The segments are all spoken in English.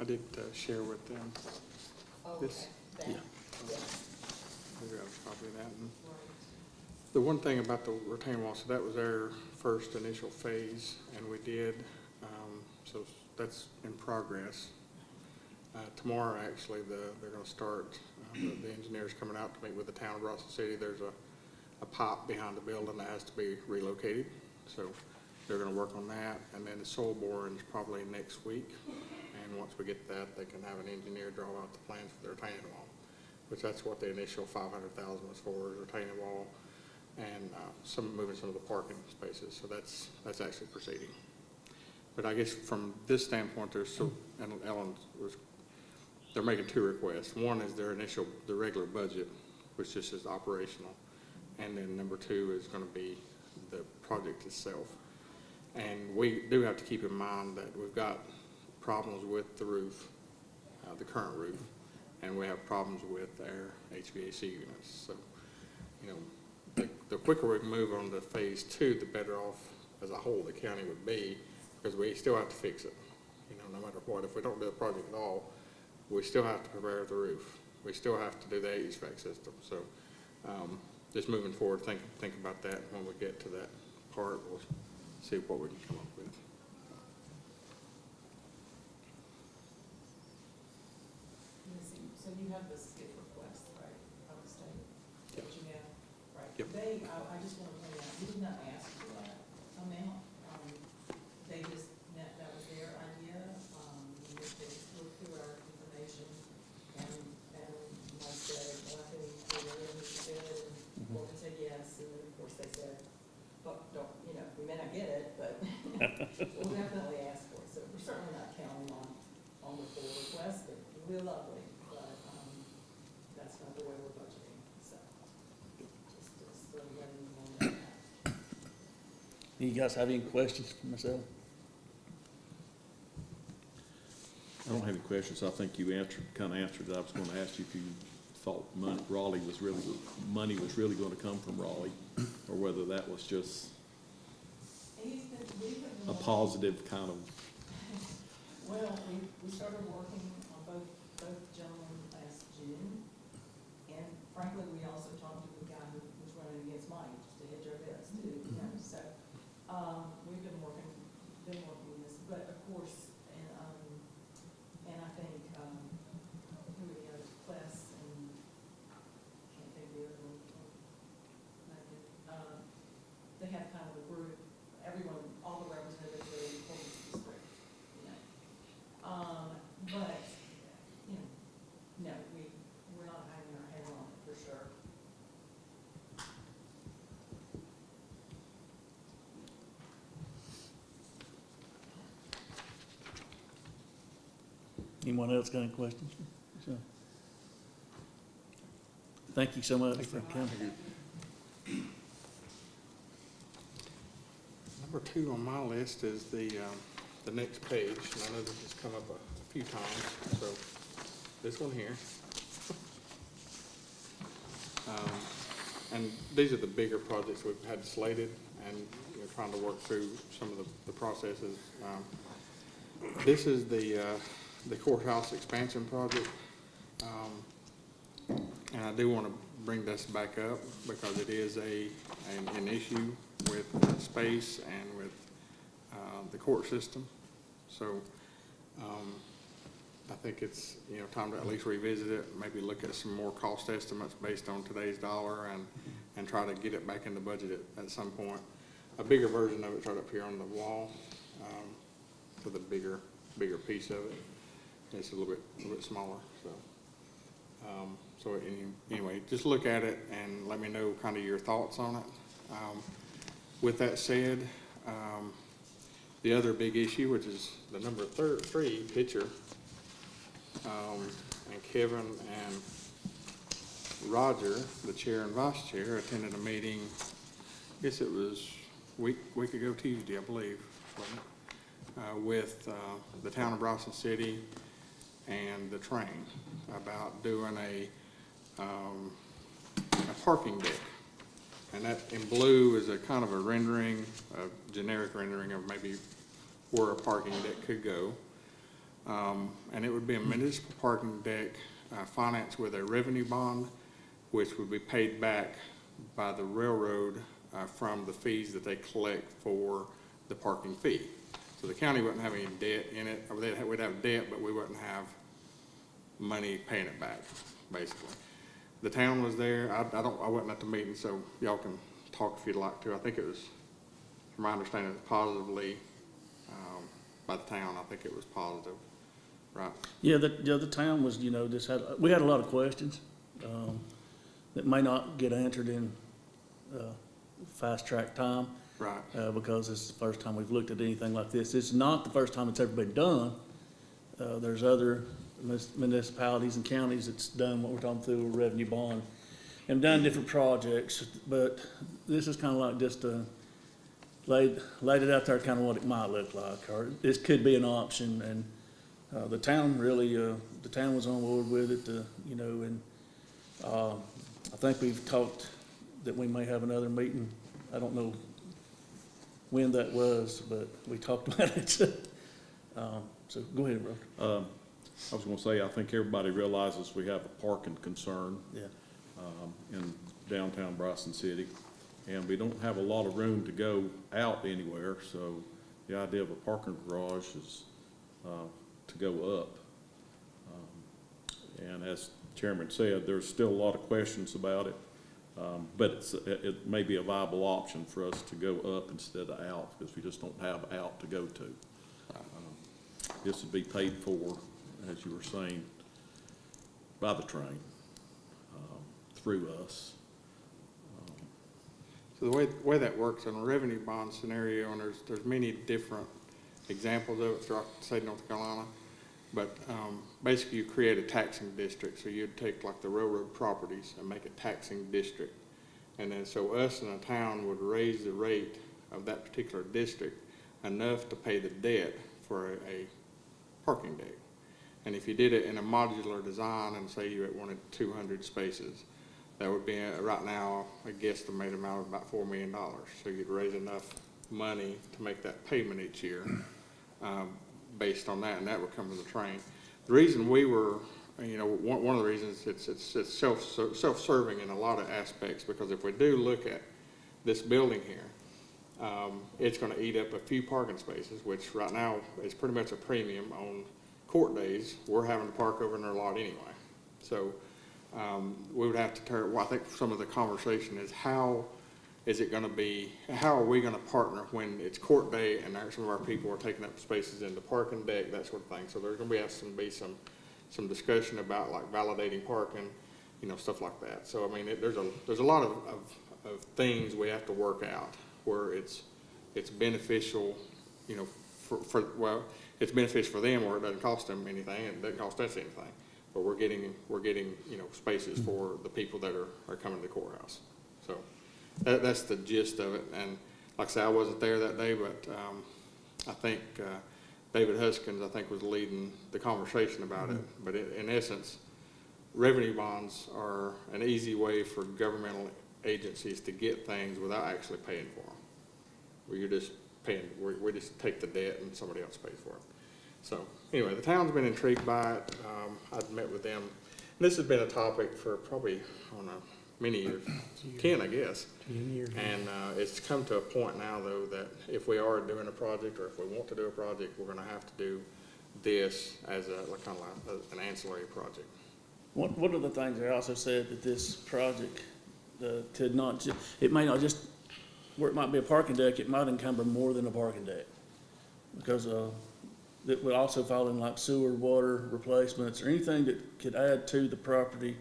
did share with them. Oh, This, okay. yeah. Yes. Maybe I'll copy that. And Right. the one thing about the retaining wall, so that was our first initial phase, and we did, so that's in progress. Tomorrow, actually, they're going to start, the engineers coming out to meet with the town of Bronson City. There's a pipe behind the building that has to be relocated, so they're going to work on that. And then the soil boring is probably next week, and once we get that, they can have an engineer draw out the plans for the retaining wall, which that's what the initial $500,000 was for, is retaining wall and moving some of the parking spaces. So that's actually proceeding. But I guess from this standpoint, and Ellen they're making two requests. One is their the regular budget, which just is operational. And then number two is going to be the project itself. And we do have to keep in mind that we've got problems with the roof, the current roof, and we have problems with our HVAC units. So, you know, the quicker we can move on to phase two, the better off as a whole the county would be, because we still have to fix it. You know, no matter what, if we don't do the project at all, we still have to prepare the roof. We still have to do the HVAC system. So just moving forward, think about that. When we get to that part, we'll see what we can come up with. So you have the skip request, right, from the state? Yep. That you have, right? Yep. I just want to point out, we did not ask for that amount. They just, that was their idea. They just looked through our information and like said, well, I think we're really interested, and Morgan said yes, and then of course they said, but don't, you know, we may not get it, but we'll definitely ask for it. So we're certainly not counting on the full request, but we're lovely, but that's not the way we're budgeting. So just letting you know that. You guys have any questions for myself? I don't have any questions. I think you kind of answered it. I was going to ask you if you thought money was really going to come from Raleigh, or whether that was just a positive kind of. Well, we started working on both gentlemen last June, and frankly, we also talked to the guy who was running against Mike, just to hedge our bets too, you know, so, we've been working this, but of course, and I think, who are the others, Pless, and, can't think of the other one. They have kind of a group, everyone, all the representatives are in the district, you know. But, you know, no, we're not hanging our head on it for sure. Anyone else got any questions? So, thank you so much for coming. Number two on my list is the next page, and I know this has come up a few times, so this one here. And these are the bigger projects we've had slated, and we're trying to work through some of the processes. This is the courthouse expansion project, and I do want to bring this back up because it is an issue with space and with the court system. So I think it's time to at least revisit it, maybe look at some more cost estimates based on today's dollar, and try to get it back in the budget at some point. A bigger version of it's right up here on the wall, for the bigger piece of it. It's a little bit smaller. So anyway, just look at it and let me know kind of your thoughts on it. With that said, the other big issue, which is the number 3 picture, and Kevin and Roger, the chair and vice chair, attended a meeting, I guess it was week ago Tuesday, I believe, wasn't it? With the town of Bronson City and the train about doing a parking deck. And that in blue is a kind of a rendering, a generic rendering of maybe where a parking deck could go. And it would be a municipal parking deck financed with a revenue bond, which would be paid back by the railroad from the fees that they collect for the parking fee. So the county wouldn't have any debt in it, or we'd have debt, but we wouldn't have money paying it back, basically. The town was there. I wasn't at the meeting, so y'all can talk if you'd like to. I think it was, from my understanding, positively by the town. I think it was positive, right? Yeah, the town was, we had a lot of questions, that may not get answered in, fast track time. Right. Because it's the first time we've looked at anything like this. It's not the first time it's ever been done. There's other municipalities and counties that's done what we're talking through a revenue bond and done different projects, but this is kind of like just laid it out there, kind of what it might look like, or this could be an option. And the town really, the town was on board with it, and I think we've talked that we may have another meeting. I don't know when that was, but we talked about it. So go ahead, Robert. I was gonna say, I think everybody realizes we have a parking concern. Yeah. In downtown Bryson City, and we don't have a lot of room to go out anywhere, so the idea of a parking garage is to go up. And as Chairman said, there's still a lot of questions about it, but it may be a viable option for us to go up instead of out, because we just don't have out to go to. This would be paid for, as you were saying, by the train, through us. So the way that works in a revenue bond scenario, and there's many different examples of it throughout the state of North Carolina, but basically you create a taxing district. So you'd take like the railroad properties and make a taxing district. And then so us in a town would raise the rate of that particular district enough to pay the debt for a parking deck. And if you did it in a modular design and say you wanted 200 spaces, that would be right now a guesstimate amount of about $4 million. So you'd raise enough money to make that payment each year based on that, and that would come to the train. The reason we were, one of the reasons it's self-serving in a lot of aspects, because if we do look at this building here, it's going to eat up a few parking spaces, which right now is pretty much a premium. On court days, we're having to park over in their lot anyway. So we would have to I think some of the conversation is how are we going to partner when it's court day and some of our people are taking up spaces in the parking deck, that sort of thing. So there's going to be some discussion about like validating parking, stuff like that. So I mean, there's a lot of things we have to work out where it's beneficial, it's beneficial for them, or it doesn't cost them anything, and it doesn't cost us anything. But we're getting spaces for the people that are coming to the courthouse. So that's the gist of it. And like I said, I wasn't there that day, but I think David Huskins, was leading the conversation about it. But in essence, revenue bonds are an easy way for governmental agencies to get things without actually paying for them. Where you're just paying, we just take the debt and somebody else pays for it. So anyway, the town's been intrigued by it. I've met with them. And this has been a topic for probably, many years, 10, I guess. 10 years. And it's come to a point now, though, that if we are doing a project, or if we want to do a project, we're going to have to do this as kind of like an ancillary project. One of the things they also said that this project could not, it may not just, where it might be a parking deck, it might encumber more than a parking deck. Because it would also fall in like sewer, water replacements, or anything that could add to the property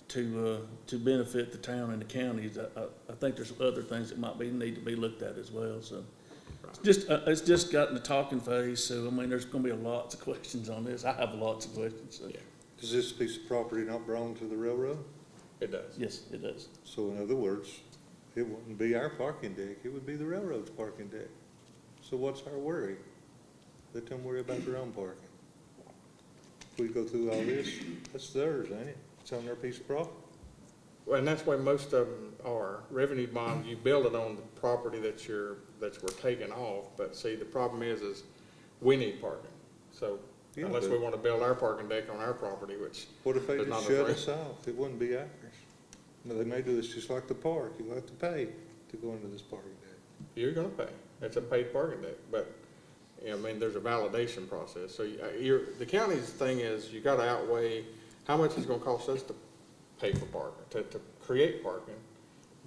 to benefit the town and the counties. I think there's other things that might need to be looked at as well. So Right. it's just gotten the talking phase. So I mean, there's going to be lots of questions on this. I have lots of questions. So. Yeah. Does this piece of property not belong to the railroad? It does. Yes, it does. So in other words, it wouldn't be our parking deck, it would be the railroad's parking deck. So what's our worry? Let them worry about their own parking. If we go through all this, that's theirs, ain't it? It's on their piece of property. Well, and that's why most of them are. Revenue bonds, you build it on the property that we're taking off. But see, the problem is we need parking. So Yeah, unless we but want to build our parking deck on our property, which, what if they there's just not shut enough us off? It wouldn't be ours. No, they may do this just like the park. You have to pay to go into this parking deck. you're gonna pay. It's a paid parking deck, but, I mean, there's a validation process. So the county's thing is, you gotta outweigh how much it's gonna cost us to pay for parking, to create parking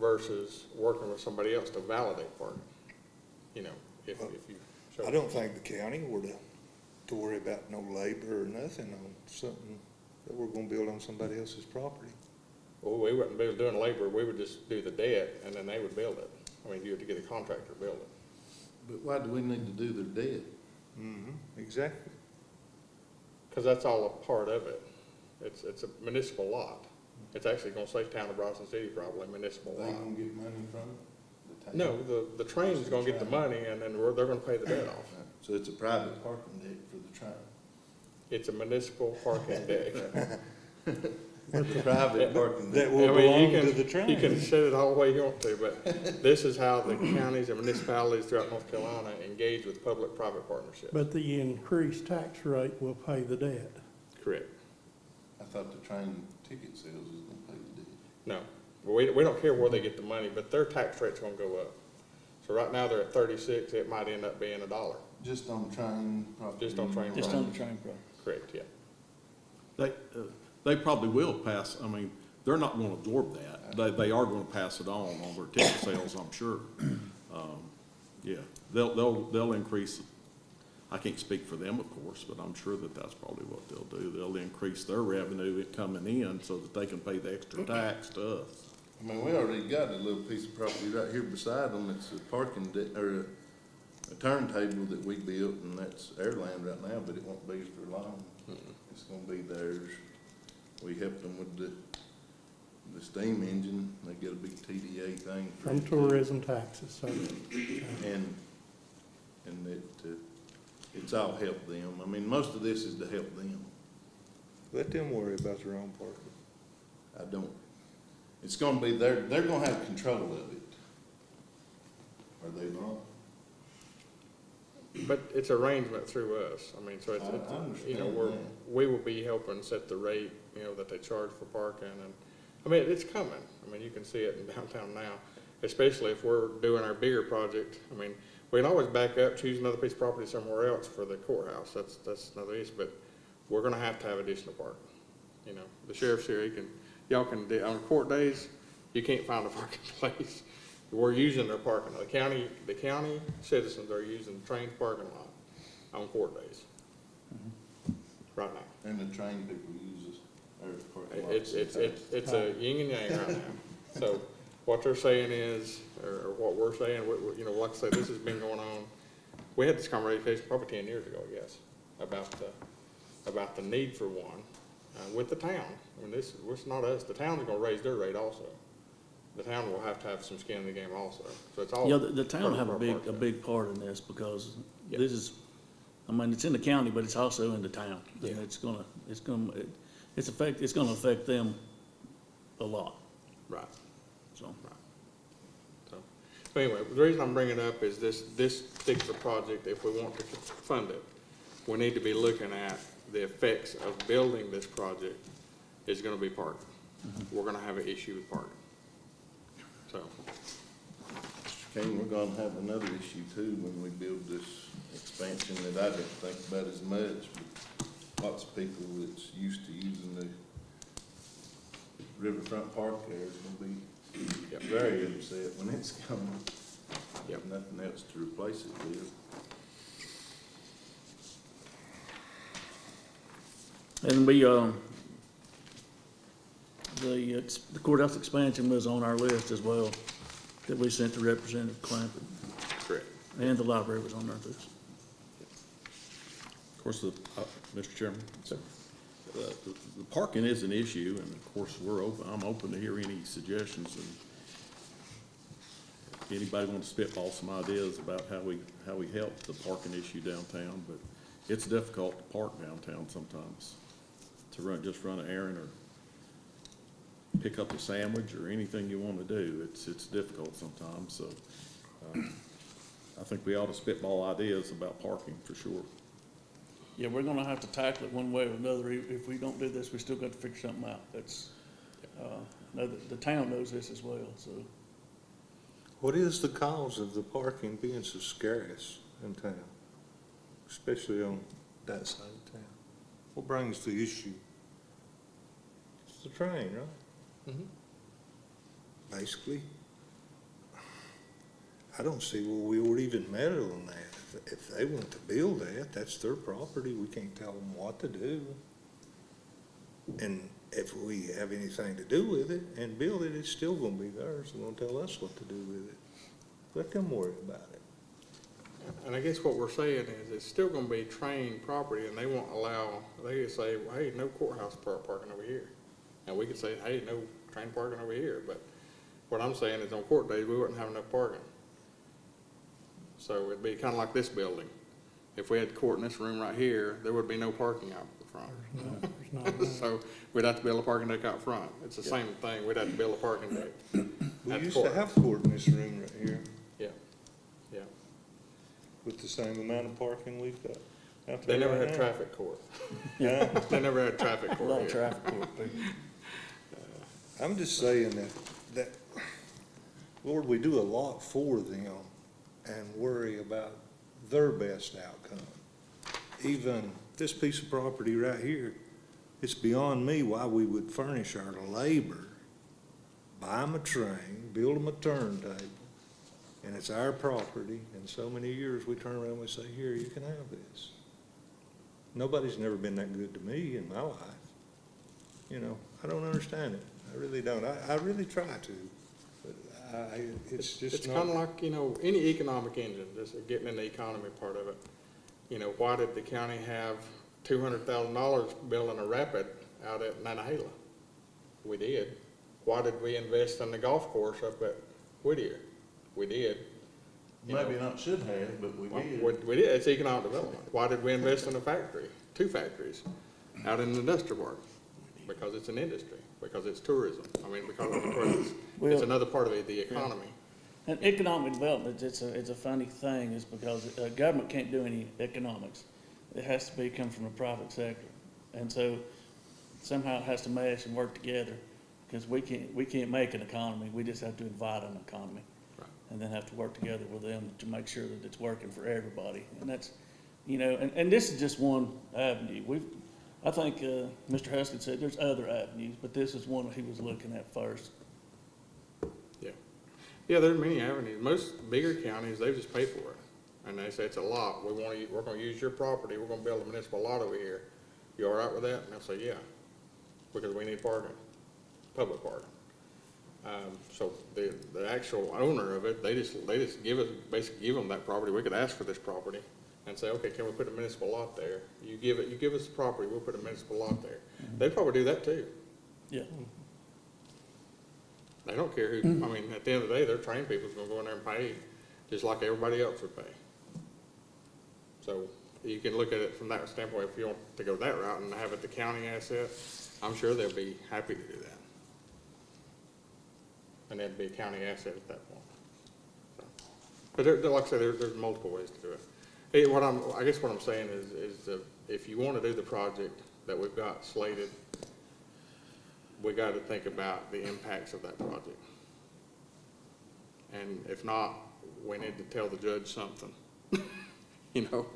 versus working with somebody else to validate parking. You know, if you show. I don't think the county were to worry about no labor or nothing on something that we're gonna build on somebody else's property. Well, we wouldn't be doing labor, we would just do the debt, and then they would build it. I mean, you have to get a contractor to build it. But why do we need to do their debt? Exactly. Because that's all a part of it. It's a municipal lot. It's actually gonna say Town of Bryson City probably, municipal They lot. gonna get money from it? The town? No, the train's gonna get the money, and then they're gonna pay the debt off. So it's a private parking deck for the train? It's a municipal parking deck. It's a private parking deck. That will I mean, belong to the train. You can set it all the way you want to, but this is how the counties and municipalities throughout North Carolina engage with public-private partnerships. But the increased tax rate will pay the debt. Correct. I thought the train ticket sales was gonna pay the debt. No, we don't care where they get the money, but their tax rate's gonna go up. So right now, they're at 36, it might end up being $1. Just on train property? Just on train Just on the train program. Correct, yeah. They probably will pass, I mean, they're not gonna absorb that. They are gonna pass it on their ticket sales, I'm sure. Yeah, they'll increase, I can't speak for them, of course, but I'm sure that that's probably what they'll do. They'll increase their revenue coming in so that they can pay the extra tax to us. I mean, we already got a little piece of property right here beside them. It's a parking deck, or a turntable that we built, and that's airland right now, but it won't be for long. It's gonna be theirs. We helped them with the steam engine. They get a big TDA thing. for From it. tourism taxes, so. And it's all help them. I mean, most of this is to help them. Let them worry about their own parking. I don't, it's gonna be, they're gonna have control of it. Are they not? But it's arrangement through us. I mean, so it's, I you know, understand we will be helping set the rate, you know, that they charge for parking. And, I mean, it's coming. I mean, you can see it in downtown now, especially if we're doing our bigger project. I mean, we can always back up, choose another piece of property somewhere else for the courthouse. That's another issue, but we're gonna have to have additional parking. You know, the sheriff's here, y'all can, on court days, you can't find a parking place. We're using their parking. The county citizens are using the train's parking lot on court days. Right now. And the train people use their parking lot. It's a yin and yang right now. So what they're saying is, or what we're saying, you know, like I say, this has been going on. We had this conversation probably 10 years ago, I guess, about the need for one with the town. I mean, it's not us. The town's gonna raise their rate also. The town will have to have some skin in the game also. So it's all. Yeah, the town part of have our a part. big part in this because Yeah. this is, I mean, it's in the county, but it's also in the town. And Yeah. it's gonna affect them a lot, Right. so. So anyway, the reason I'm bringing it up is this particular project, if we want to fund it, we need to be looking at the effects of building this project is gonna be parking. We're gonna have an issue with parking. So, King, we're gonna have another issue too when we build this expansion that I didn't think about as much. But lots of people that's used to using the riverfront park there is gonna be Yep. very upset when it's gone. Yep. Nothing else to replace it with. And the courthouse expansion was on our list as well, that we sent to Representative Clampett, correct. and the library was on there too. Of course, Mr. Chairman, the parking is an issue, and of course, I'm open to hear any suggestions, and if anybody wants to spitball some ideas about how we help the parking issue downtown, but it's difficult to park downtown sometimes, to just run an errand or pick up a sandwich or anything you want to do. It's difficult sometimes, so I think we ought to spitball ideas about parking for sure. Yeah, we're gonna have to tackle it one way or another. If we don't do this, we still got to figure something out. That's, know that the town knows this as well, so. What is the cause of the parking being so scarce in town, especially on that side of town? What brings the issue? It's the train, right? Basically. I don't see where we would even meddle in that. If they want to build that, that's their property. We can't tell them what to do. And if we have anything to do with it and build it, it's still gonna be theirs. They're gonna tell us what to do with it. Let them worry about it. And I guess what we're saying is it's still gonna be train property, and they won't allow, they could say, well, hey, no courthouse parking over here. And we could say, hey, no train parking over here, but what I'm saying is on court days, we wouldn't have enough parking. So it'd be kinda like this building. If we had court in this room right here, there would be no parking out front. There's not enough. So we'd have to build a parking deck out front. It's the same thing, we'd have to build a parking deck. We At the used to court. have court in this room right here Yeah, yeah. with the same amount of parking we've got out They there never right had now. traffic court. Yeah. They never had traffic A court lot of here. traffic court people. I'm just saying that, Lord, we do a lot for them and worry about their best outcome. Even this piece of property right here, it's beyond me why we would furnish our labor, buy them a train, build them a turntable, and it's our property, and so many years we turn around and we say, here, you can have this. Nobody's never been that good to me in my life. You know, I don't understand it. I really don't. I really try to, but it's just It's not. kinda like, you know, any economic engine, just getting in the economy part of it. You know, why did the county have $200,000 building a rapid out at Nantahala? We did. Why did we invest in the golf course up at Whittier? We did. You know, Maybe not should have, but we did. We did, it's economic development. Why did we invest in a factory, 2 factories, out in the industrial park? Because it's an industry, because it's tourism. I mean, because it's Well- another part of the economy. And economic development, it's a funny thing, is because government can't do any economics. It has to come from the private sector. And so somehow it has to mesh and work together, because we can't make an economy, we just have to invite an economy. Right. And then have to work together with them to make sure that it's working for everybody. And that's, you know, and this is just one avenue. I think, Mr. Huskin said there's other avenues, but this is one that he was looking at first. Yeah, there are many avenues. Most bigger counties, they just pay for it. And they say, it's a lot. We're gonna use your property. We're gonna build a municipal lot over here. You all right with that? And they'll say, yeah, because we need parking, public parking. So the actual owner of it, they just basically give them that property. We could ask for this property and say, okay, can we put a municipal lot there? You give us the property, we'll put a municipal lot there. They'd probably do that too. Yeah. They don't care who, I mean, at the end of the day, their train people's gonna go in there and pay, just like everybody else would pay. So you can look at it from that standpoint. If you want to go that route and have it the county asset, I'm sure they'll be happy to do that. And that'd be a county asset at that point. So, but like I said, there's multiple ways to do it. Hey, I guess what I'm saying is if you wanna do the project that we've got slated, we got to think about the impacts of that project. And if not, we need to tell the judge something, you know,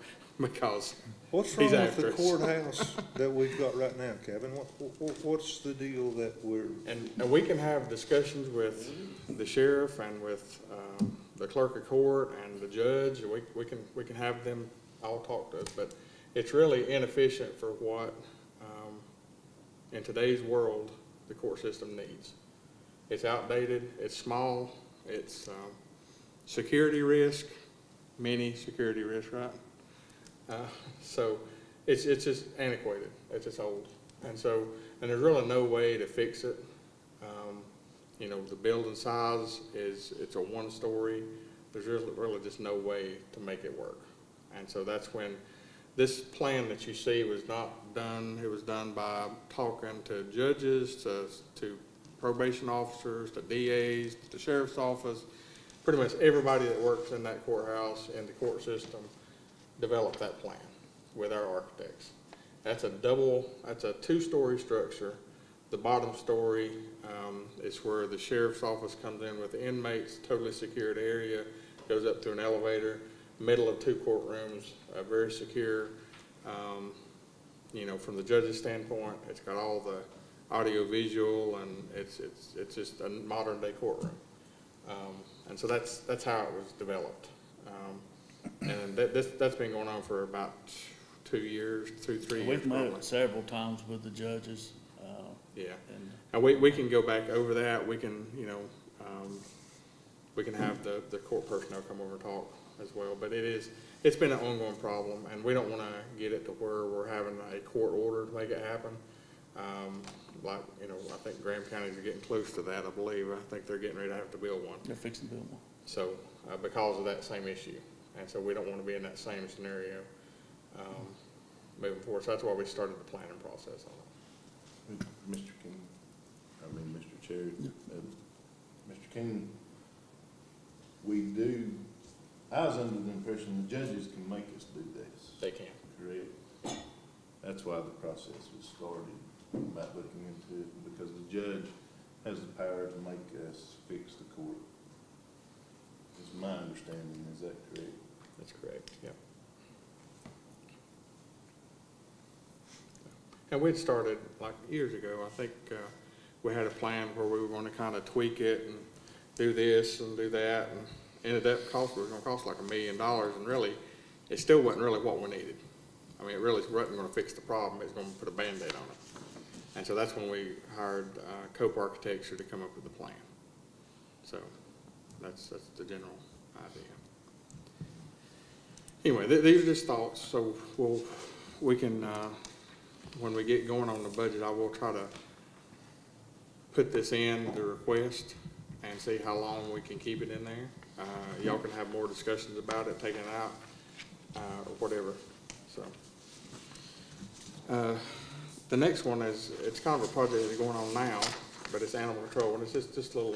because What's wrong he's with after the us. courthouse that we've got right now, Kevin? What's the deal that we're, And we can have discussions with the sheriff and with the clerk of court and the judge. We can have them all talk to us, but it's really inefficient for what, in today's world, the court system needs. It's outdated, it's small, it's security risk, many security risks, right? So it's just antiquated, it's just old. And there's really no way to fix it. You know, the building size it's a 1-story. There's really just no way to make it work. And so that's when this plan that you see was not done. It was done by talking to judges, to probation officers, to DAs, to the sheriff's office. Pretty much everybody that works in that courthouse and the court system developed that plan. with our architects. That's a two-story structure. The bottom story is where the sheriff's office comes in with the inmates, totally secured area, goes up through an elevator, middle of two courtrooms, very secure. You know, from the judge's standpoint, it's got all the audio visual, and it's just a modern day courtroom. And so that's how it was developed. And that's been going on for about 2 years, 3 years. We've probably. met several times with the judges. Yeah, And and we can go back over that. We can, you know, we can have the court personnel come over and talk as well. But it's been an ongoing problem, and we don't want to get it to where we're having a court order to make it happen. Like, you know, I think Graham County's getting close to that, I believe. I think they're getting ready to have to build one. they're fixing to build one. So, because of that same issue. And so we don't want to be in that same scenario moving forward. So that's why we started the planning process on it. Mr. King, Mr. Chair, Mr. King, I was under the impression the judges can make us do this. They can. Correct. That's why the process was started, about looking into it, because the judge has the power to make us fix the court. Is my understanding, is that correct? That's correct, yep. And we'd started like years ago. I think we had a plan where we were going to kind of tweak it and do this and do that, and ended up it was going to cost like $1 million, and really, it still wasn't really what we needed. I mean, it really wasn't going to fix the problem. It was going to put a Band-Aid on it. And so that's when we hired Cope Architecture to come up with the plan. So that's the general idea. Anyway, these are just thoughts. So we can, when we get going on the budget, I will try to put this in the request and see how long we can keep it in there. Y'all can have more discussions about it, taking it out, or whatever. So the next one is, it's kind of a project that's going on now, but it's animal control, and it's just this little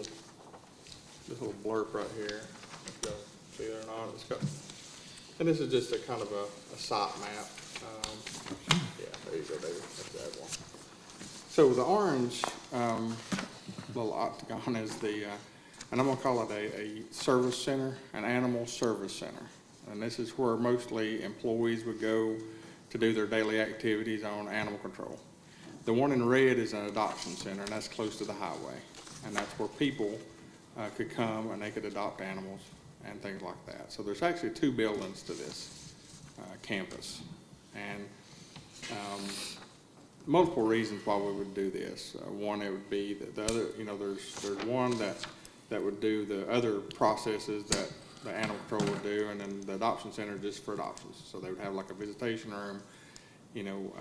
blurb right here. If y'all see it or not, it's got, and this is just a kind of a site map. Yeah, there you go, David. That's that one. So the orange little octagon is the, and I'm gonna call it a service center, an animal service center. And this is where mostly employees would go to do their daily activities on animal control. The one in red is an adoption center, and that's close to the highway. And that's where people could come and they could adopt animals and things like that. So there's actually 2 buildings to this campus. And multiple reasons why we would do this. One, it would be that the other, you know, there's one that would do the other processes that the animal control would do, and then the adoption center just for adoptions. So they would have like a visitation room, you know,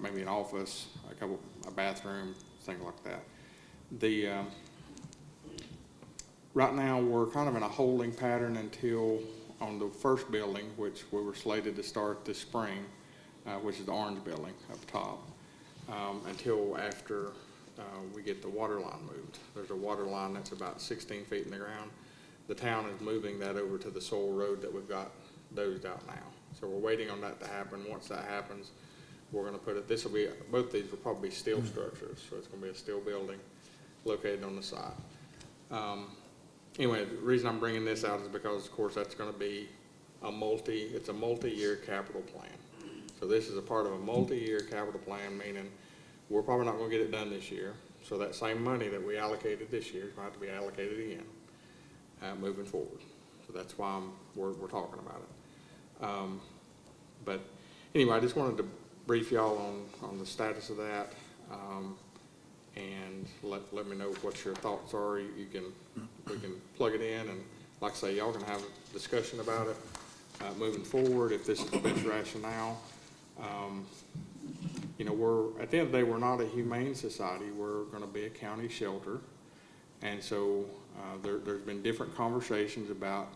maybe an office, a bathroom, things like that. Right now we're kind of in a holding pattern until on the first building, which we were slated to start this spring, which is the orange building up top, until after we get the water line moved. There's a water line that's about 16 feet in the ground. The town is moving that over to the soil road that we've got dozed out now. So we're waiting on that to happen. Once that happens, we're going to put it, both these will probably be steel structures, so it's going to be a steel building located on the site. Anyway, the reason I'm bringing this out is because, of course, that's going to be it's a multi-year capital plan. So this is a part of a multi-year capital plan, meaning we're probably not going to get it done this year. So that same money that we allocated this year is going to have to be allocated again moving forward. So that's why we're talking about it. But anyway, I just wanted to brief y'all on the status of that, and let me know what your thoughts are. We can plug it in, and like I say, y'all can have a discussion about it moving forward if this is the best rationale. You know, at the end of the day, we're not a humane society. We're going to be a county shelter, and so there's been different conversations about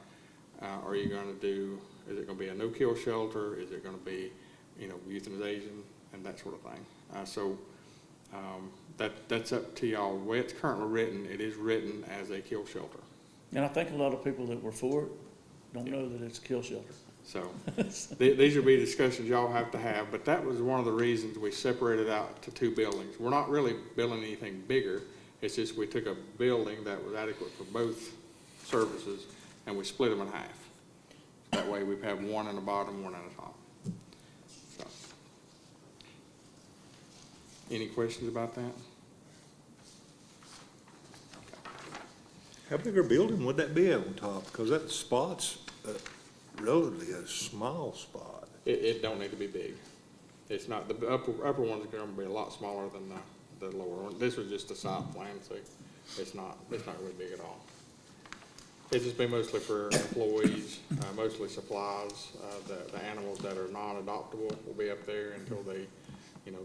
are you going to do? Is it going to be a no-kill shelter? Is it going to be, you know, euthanization and that sort of thing? That's up to y'all. The way it's currently written, it is written as a kill shelter. And I think a lot of people that were for it don't know that it's a kill shelter. So, these will be discussions y'all have to have, but that was one of the reasons we separated out to 2 buildings. We're not really building anything bigger, it's just we took a building that was adequate for both services, and we split them in half. That way we have one on the bottom, one on the top. So, any questions about that? How big a building would that be on top? Because that spot's relatively a small spot. It don't need to be big. It's not, the upper one's gonna be a lot smaller than the lower one. This was just a site plan, so it's not really big at all. It's just been mostly for employees, mostly supplies. The animals that are non-adoptable will be up there until they,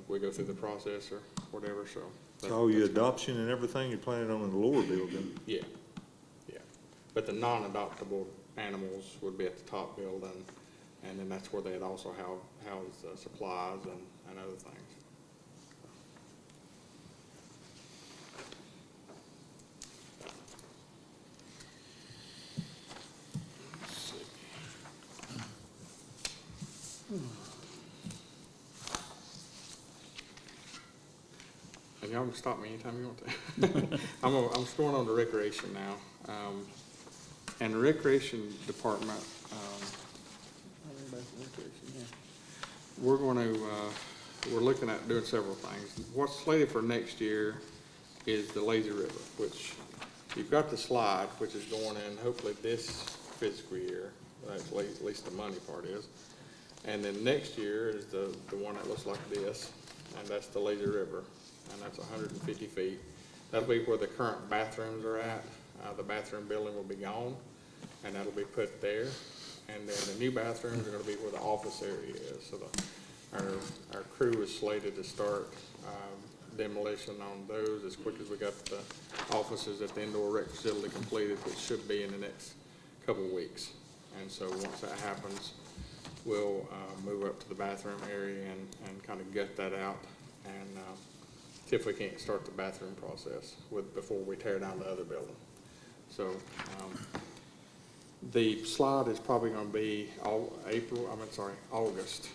we go through the process or whatever, so. All your adoption and everything you're planning on in the lower building. Yeah, yeah. But the non-adoptable animals would be at the top building, and then that's where they'd also house supplies and other things. Let's see. And y'all can stop me anytime you want to. I'm just going on to recreation now. And the recreation department, we're looking at doing several things. What's slated for next year is the Lazy River, which you've got the slide, which is going in hopefully this fiscal year. That's at least the money part is. And then next year is the one that looks like this, and that's the Lazy River, and that's 150 feet. That'll be where the current bathrooms are at. The bathroom building will be gone, and that'll be put there. And then the new bathrooms are gonna be where the office area is. So our crew is slated to start demolition on those as quick as we got the offices at the indoor rec facility completed, which should be in the next couple of weeks. And so once that happens, we'll move up to the bathroom area and kind of gut that out and see if we can't start the bathroom process before we tear down the other building. So the slide is probably going to be August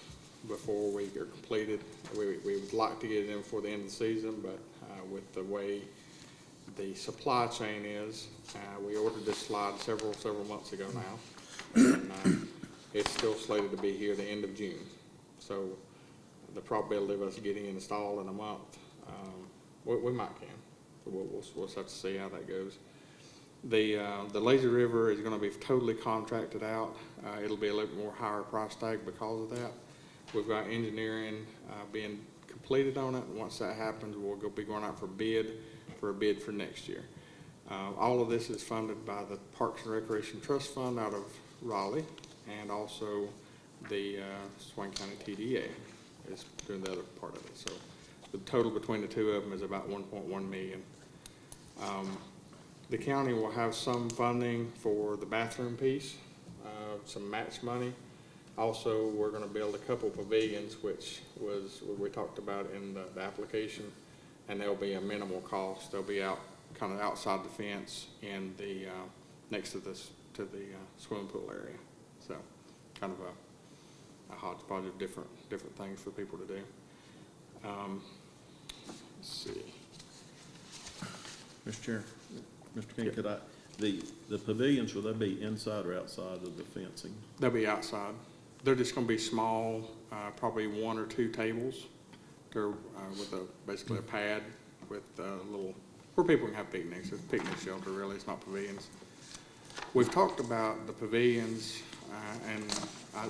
before we are completed. We would like to get it in before the end of the season, but with the way the supply chain is, we ordered this slide several months ago now, and it's still slated to be here the end of June. So the probability of us getting it installed in a month, we might can. We'll have to see how that goes. The Lazy River is going to be totally contracted out. It'll be a little more higher price tag because of that. We've got engineering being completed on it, and once that happens, we'll be going out for a bid for next year. All of this is funded by the Parks and Recreation Trust Fund out of Raleigh, and also the Swain County TDA is doing the other part of it. So the total between the two of them is about 1.1 million. The county will have some funding for the bathroom piece, some match money. Also, we're going to build a couple pavilions, which was what we talked about in the application, and they'll be a minimal cost. They'll be out kind of outside the fence in the next to the swimming pool area. So, kind of a hodgepodge of different things for people to do. Let's see. Mr. Chair, Mr. King, could the pavilions, will they be inside or outside of the fencing? They'll be outside. They're just going to be small, probably 1 or 2 tables. They're with basically a pad with little, where people can have picnics. It's a picnic shelter, really. It's not pavilions. We've talked about the pavilions, and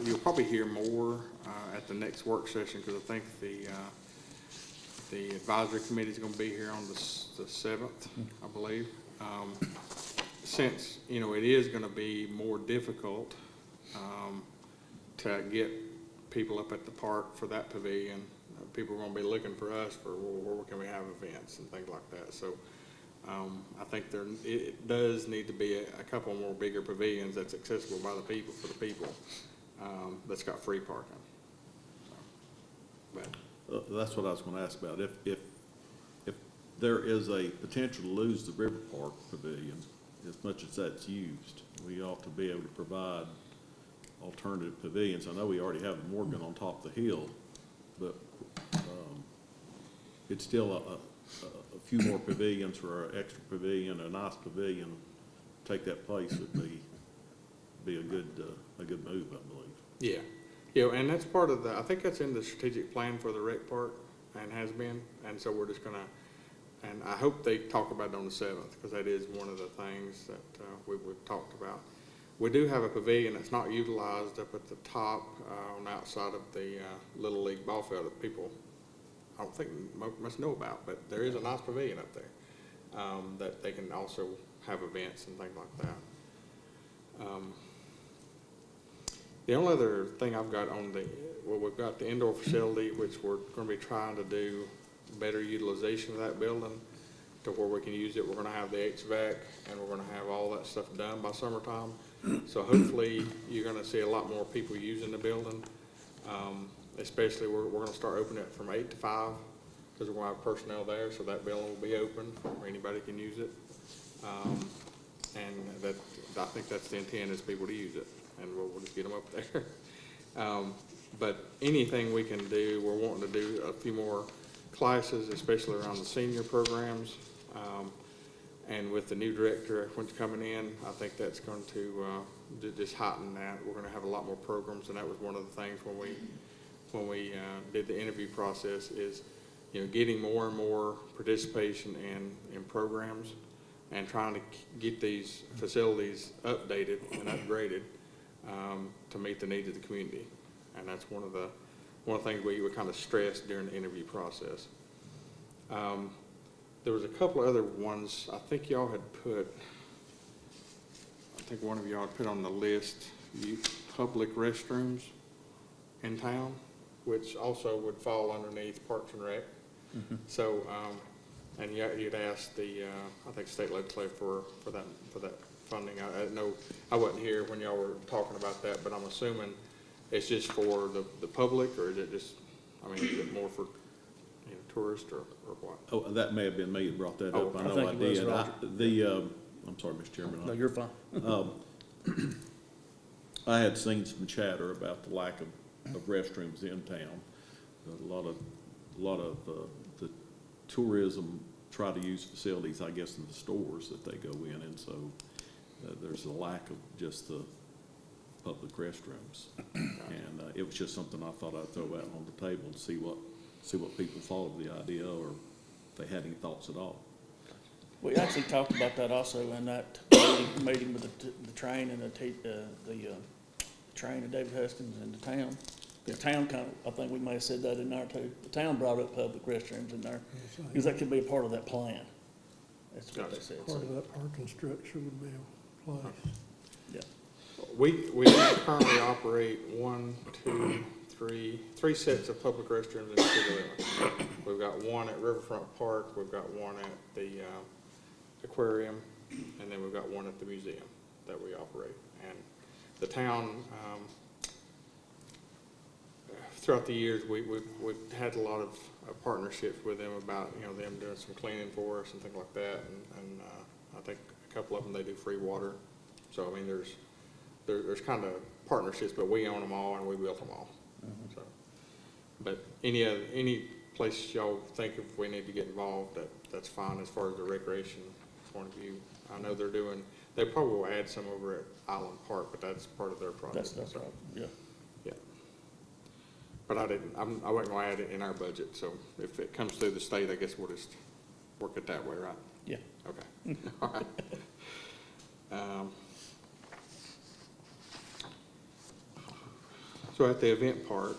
you'll probably hear more at the next work session, because I think the advisory committee is going to be here on the 7th, I believe. Since, it is going to be more difficult to get people up at the park for that pavilion, people are going to be looking for us for where can we have events and things like that. So I think it does need to be a couple more bigger pavilions that's accessible by the people, for the people, that's got free parking. But That's what I was going to ask about. If there is a potential to lose the River Park Pavilion, as much as that's used, we ought to be able to provide alternative pavilions. I know we already have Morgan on top of the hill, but, it's still a few more pavilions or an extra pavilion, a nice pavilion, take that place would be a good move, I believe. Yeah, yeah, and that's part of I think that's in the strategic plan for the rec park and has been, and so we're just gonna, and I hope they talk about it on the 7th, because that is one of the things that we've talked about. We do have a pavilion that's not utilized up at the top on the outside of the Little League ball field that people, I don't think must know about, but there is a nice pavilion up there that they can also have events and things like that. The only other thing I've got on we've got the indoor facility, which we're going to be trying to do better utilization of that building to where we can use it. We're going to have the HVAC and we're going to have all that stuff done by summertime. So hopefully you're going to see a lot more people using the building. Especially we're going to start opening it from 8 to 5 because we're going to have personnel there, so that building will be open where anybody can use it. And that, I think that's the intent, is people to use it, and we'll just get them up there. But anything we can do, we're wanting to do a few more classes, especially around the senior programs. And with the new director who's coming in, I think that's going to just heighten that. We're going to have a lot more programs, and that was one of the things when we did the interview process is, getting more and more participation in programs and trying to get these facilities updated and upgraded to meet the needs of the community. And that's one of the things we kind of stressed during the interview process. There was a couple of other ones I think y'all had put. I think one of y'all had put on the list, public restrooms in town, which also would fall underneath Parks and Rec. Mm-hmm. So, and you'd asked the, I think state legislature for that funding. I know I wasn't here when y'all were talking about that, but I'm assuming it's just for the public, or is it just, is it more for tourists or what? Oh, that may have been me that brought that up. Oh, I know I did. Roger. I'm sorry, Mr. Chairman. No, you're fine. I had seen some chatter about the lack of restrooms in town. A lot of the tourism try to use facilities, I guess, in the stores that they go in, and so there's a lack of just the public restrooms. And it was just something I thought I'd throw out on the table and see what people thought of the idea, or if they had any thoughts at all. We actually talked about that also in that meeting with the train and the train of David Huskins and the town. The town I think we may have said that in there too. The town brought up public restrooms in there, because that could be a part of that plan. That's what they said. Part of that parking structure would be a place. Yeah. We currently operate three sets of public restrooms in the city limits. We've got one at Riverfront Park, we've got one at the aquarium, and then we've got one at the museum that we operate. And the town, throughout the years, we've had a lot of partnerships with them about them doing some cleaning for us and things like that. And I think a couple of them, they do free water. So there's kind of partnerships, but we own them all and we built them all. Mm-hmm. So, but any place y'all think if we need to get involved, that's fine as far as the recreation point of view. I know they probably will add some over at Island Park, but that's part of their project. That's their problem. Yeah. Yeah. But I wasn't going to add it in our budget, so if it comes through the state, I guess we'll just work it that way, right? Yeah. Okay. All right. So at the event park,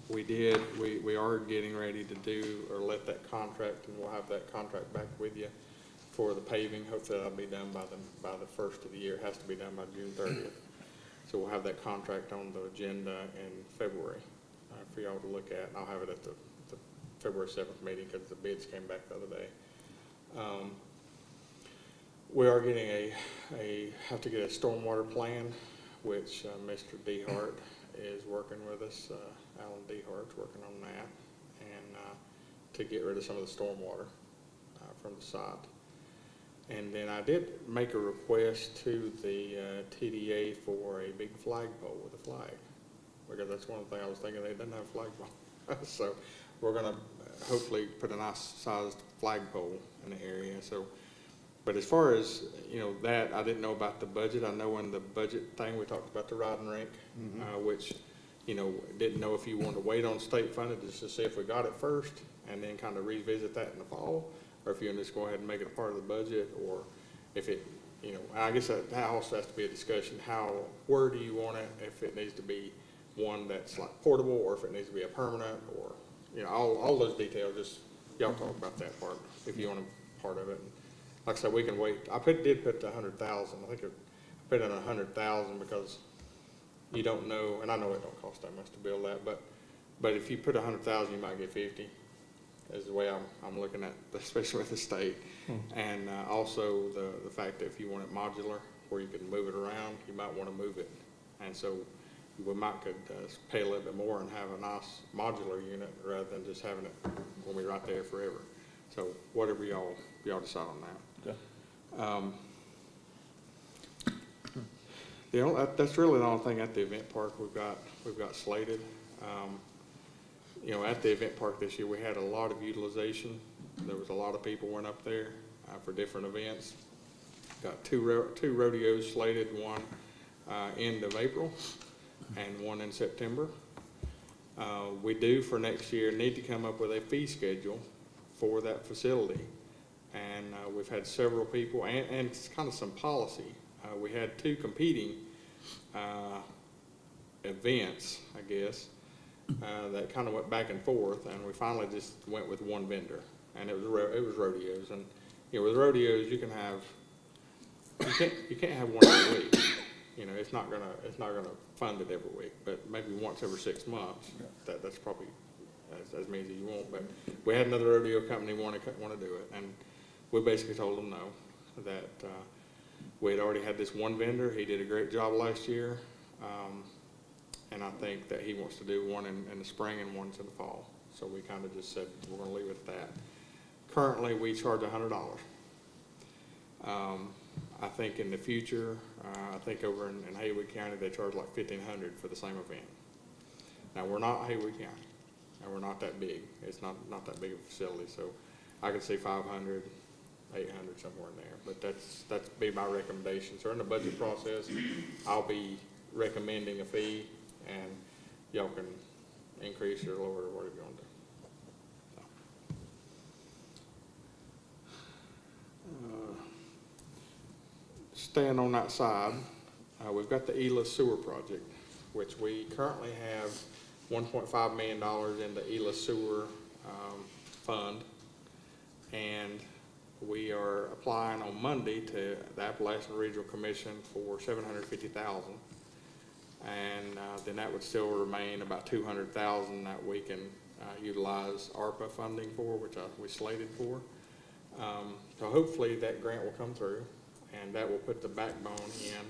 we are getting ready to do or let that contract, and we'll have that contract back with you for the paving. Hopefully that'll be done by the first of the year. It has to be done by June 30th. So we'll have that contract on the agenda in February for y'all to look at. And I'll have it at the February 7th meeting because the bids came back the other day. We are getting have to get a stormwater plan, which Mr. DeHart is working with us. Alan DeHart's working on that, and to get rid of some of the stormwater from the site. And then I did make a request to the TDA for a big flagpole with a flag, because that's one thing I was thinking, they didn't have a flagpole. So we're gonna hopefully put a nice sized flagpole in the area, so. But as far as, you know, that, I didn't know about the budget. I know in the budget thing, we talked about the riding rink, which, you know, didn't know if you wanted to wait on state funded just to see if we got it first and then kind of revisit that in the fall, or if you can just go ahead and make it a part of the budget, or if it, you know, I guess that also has to be a discussion, where do you want it, if it needs to be one that's like portable, or if it needs to be a permanent, or, you know, all those details, just, y'all talk about that part, if you want a part of it. Like I said, we can wait. I did put the 100,000. I think I put in 100,000 because you don't know, and I know it don't cost that much to build that, but if you put 100,000, you might get 50. Is the way I'm looking at, especially with the state, and also the fact that if you want it modular, where you can move it around, you might want to move it, and so we might could pay a little bit more and have a nice modular unit rather than just having it when we're right there forever. So whatever y'all decide on that. That's really the only thing at the event park we've got slated. You know, at the event park this year, we had a lot of utilization. There was a lot of people went up there for different events. Got two rodeos slated, one end of April and one in September. We do for next year need to come up with a fee schedule for that facility. And we've had several people, and it's kind of some policy. We had two competing events, I guess, that kind of went back and forth, and we finally just went with one vendor, and it was rodeos. And you know, with rodeos, you can't have one every week. You know, it's not gonna fund it every week, but maybe once every 6 months. That's probably as many as you want. But we had another rodeo company want to do it, and we basically told them no, that we had already had this one vendor. He did a great job last year, and I think that he wants to do one in the spring and one in the fall. So we kind of just said we're going to leave it at that. Currently, we charge $100. I think in the future, I think over in Haywood County, they charge like $1,500 for the same event. Now, we're not Haywood County, and we're not that big. It's not that big of a facility, so I could see 500, 800, somewhere in there, but that's be my recommendation. So in the budget process, I'll be recommending a fee, and y'all can increase or lower or whatever you want to do. Staying on that side, we've got the ELA sewer project, which we currently have $1.5 million in the ELA sewer fund, and we are applying on Monday to the Appalachian Regional Commission for $750,000, and then that would still remain about $200,000 that we can utilize ARPA funding for, which we slated for. So hopefully that grant will come through, and that will put the backbone in,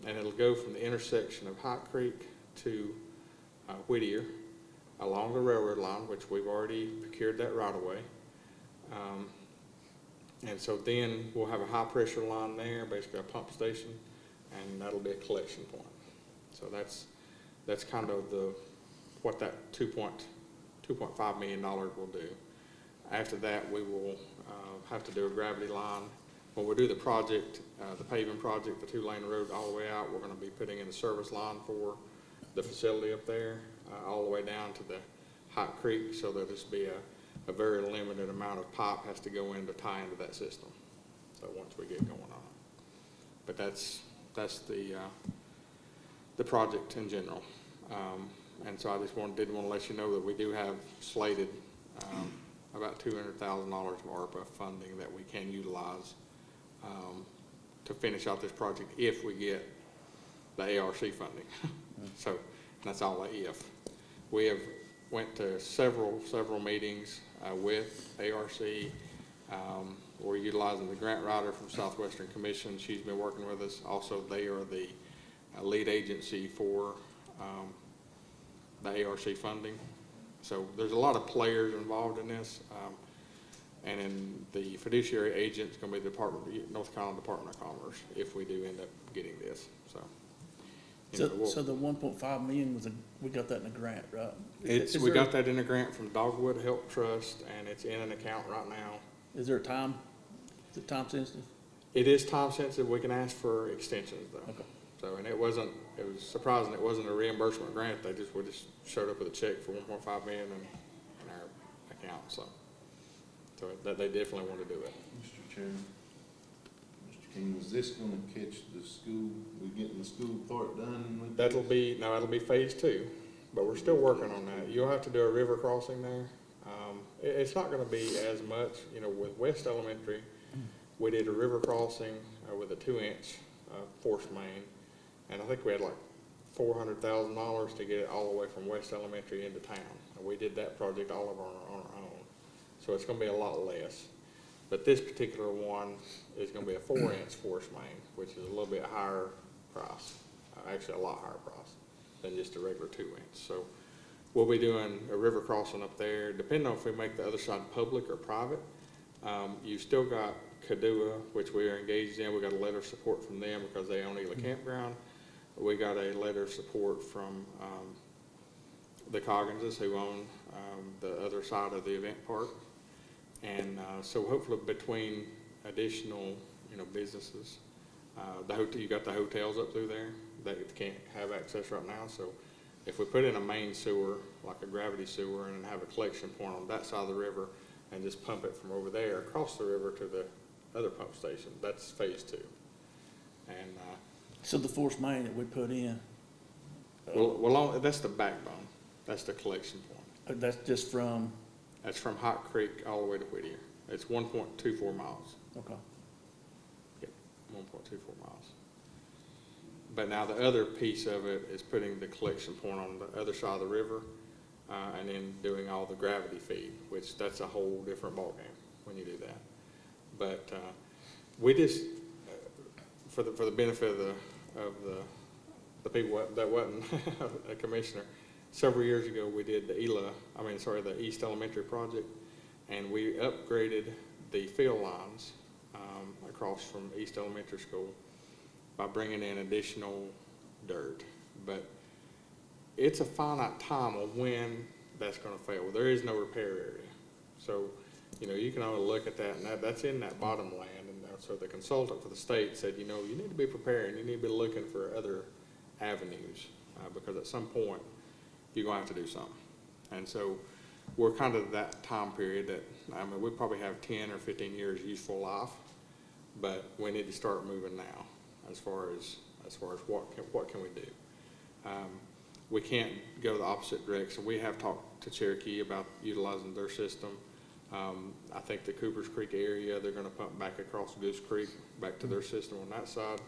and it'll go from the intersection of Hot Creek to Whittier along the railroad line, which we've already procured that right away. And so then we'll have a high pressure line there, basically a pump station, and that'll be a collection point. So that's kind of what that $2.5 million will do. After that, we will have to do a gravity line. When we do the project, the paving project, the 2-lane road all the way out, we're going to be putting in a service line for the facility up there, all the way down to the Hot Creek, so there'll just be a very limited amount of pipe has to go in to tie into that system. So once we get going on it, but that's the project in general. And so I just did want to let you know that we do have slated about $200,000 of ARPA funding that we can utilize to finish out this project if we get the ARC funding. So that's all a if. We have went to several meetings with ARC. We're utilizing the grant writer from Southwestern Commission. She's been working with us. Also, they are the lead agency for the ARC funding. So there's a lot of players involved in this. And then the fiduciary agent is gonna be the North Carolina Department of Commerce, if we do end up getting this, so. You know, So the 1.5 million we got that in a grant, right? we got that in a grant from Dogwood Health Trust, and it's in an account right now. Is there a time? Is it time sensitive? It is time sensitive. We can ask for extensions though. Okay. So, and it was surprising, it wasn't a reimbursement grant. We just showed up with a check for 1.5 million in our account, so that they definitely want to do it. Mr. Chairman, Mr. King, is this gonna catch the school, we getting the school part done with That'll be phase 2, but we're still working on that. You'll have to do a river crossing there. It's not gonna be as much, you know, with West Elementary, we did a river crossing with a 2-inch force main, and I think we had like $400,000 to get it all the way from West Elementary into town. And we did that project all of on our own. So it's gonna be a lot less. But this particular one is gonna be a 4-inch force main, which is a little bit higher price, actually a lot higher price than just a regular 2-inch. So we'll be doing a river crossing up there, depending on if we make the other side public or private. You've still got Kadua, which we are engaged in. We got a letter of support from them because they own Ela Campground. We got a letter of support from the Cogginses, who own the other side of the event park. And so hopefully between additional, you know, businesses, you got the hotels up through there that can't have access right now. So if we put in a main sewer, like a gravity sewer, and have a collection point on that side of the river and just pump it from over there across the river to the other pump station, that's phase 2. And So the force main that we put in, that's the backbone. That's the collection point. that's just from, That's from Hot Creek all the way to Whittier. It's 1.24 miles. okay. Yep, 1.24 miles. But now the other piece of it is putting the collection point on the other side of the river, and then doing all the gravity feed, which that's a whole different ballgame when you do that. But we just, for the benefit of the people that wasn't a commissioner, several years ago we did the East Elementary project, and we upgraded the field lines across from East Elementary School by bringing in additional dirt. But it's a finite time of when that's going to fail. There is no repair area. So, you know, you can only look at that, and that's in that bottom land. And so the consultant for the state said, you know, you need to be preparing. You need to be looking for other avenues because at some point you're going to have to do something. And so we're kind of that time period that, I mean, we probably have 10 or 15 years useful life, but we need to start moving now as far as what can we do. We can't go the opposite direction. We have talked to Cherokee about utilizing their system. I think the Coopers Creek area, they're going to pump back across Goose Creek back to their system on that side.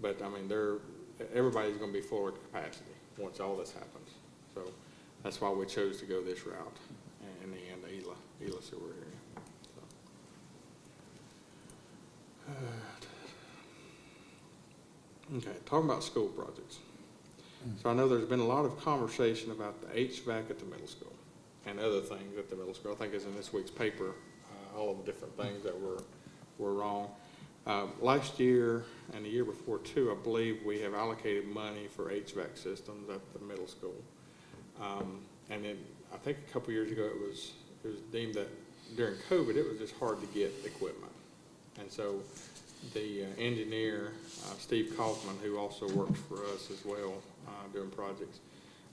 But I mean, everybody's going to be full of capacity once all this happens. So that's why we chose to go this route in the end, the Ela sewer area. So. Okay, talking about school projects. So I know there's been a lot of conversation about the HVAC at the middle school and other things at the middle school. I think it's in this week's paper, all of the different things that were wrong. Last year and the year before too, I believe we have allocated money for HVAC systems at the middle school. And then I think a couple years ago it was deemed that during COVID it was just hard to get equipment. And so the engineer, Steve Kaufman, who also works for us as well doing projects,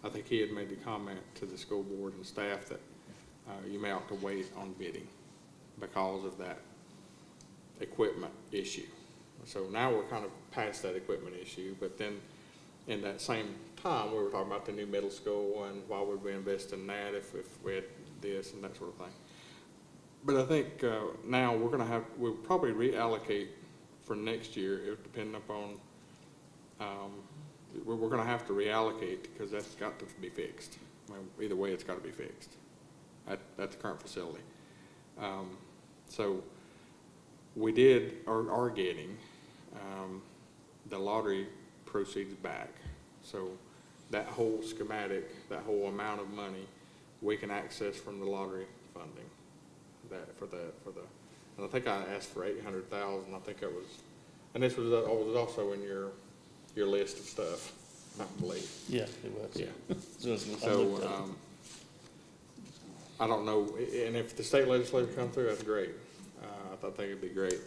I think he had made the comment to the school board and staff that you may have to wait on bidding because of that equipment issue. So now we're kind of past that equipment issue, but then in that same time, we were talking about the new middle school and why would we invest in that if we had this and that sort of thing. But I think now we'll probably reallocate for next year, depending upon, we're going to have to reallocate because that's got to be fixed. I mean, either way, it's got to be fixed at the current facility. So we are getting the lottery proceeds back. So that whole schematic, that whole amount of money, we can access from the lottery funding. that, and I think I asked for 800,000, I think it was, and this was also in your list of stuff, I believe. Yeah, it was. Yeah. I So, looked at it. I don't know, and if the state legislature come through, that's great. I think it'd be great.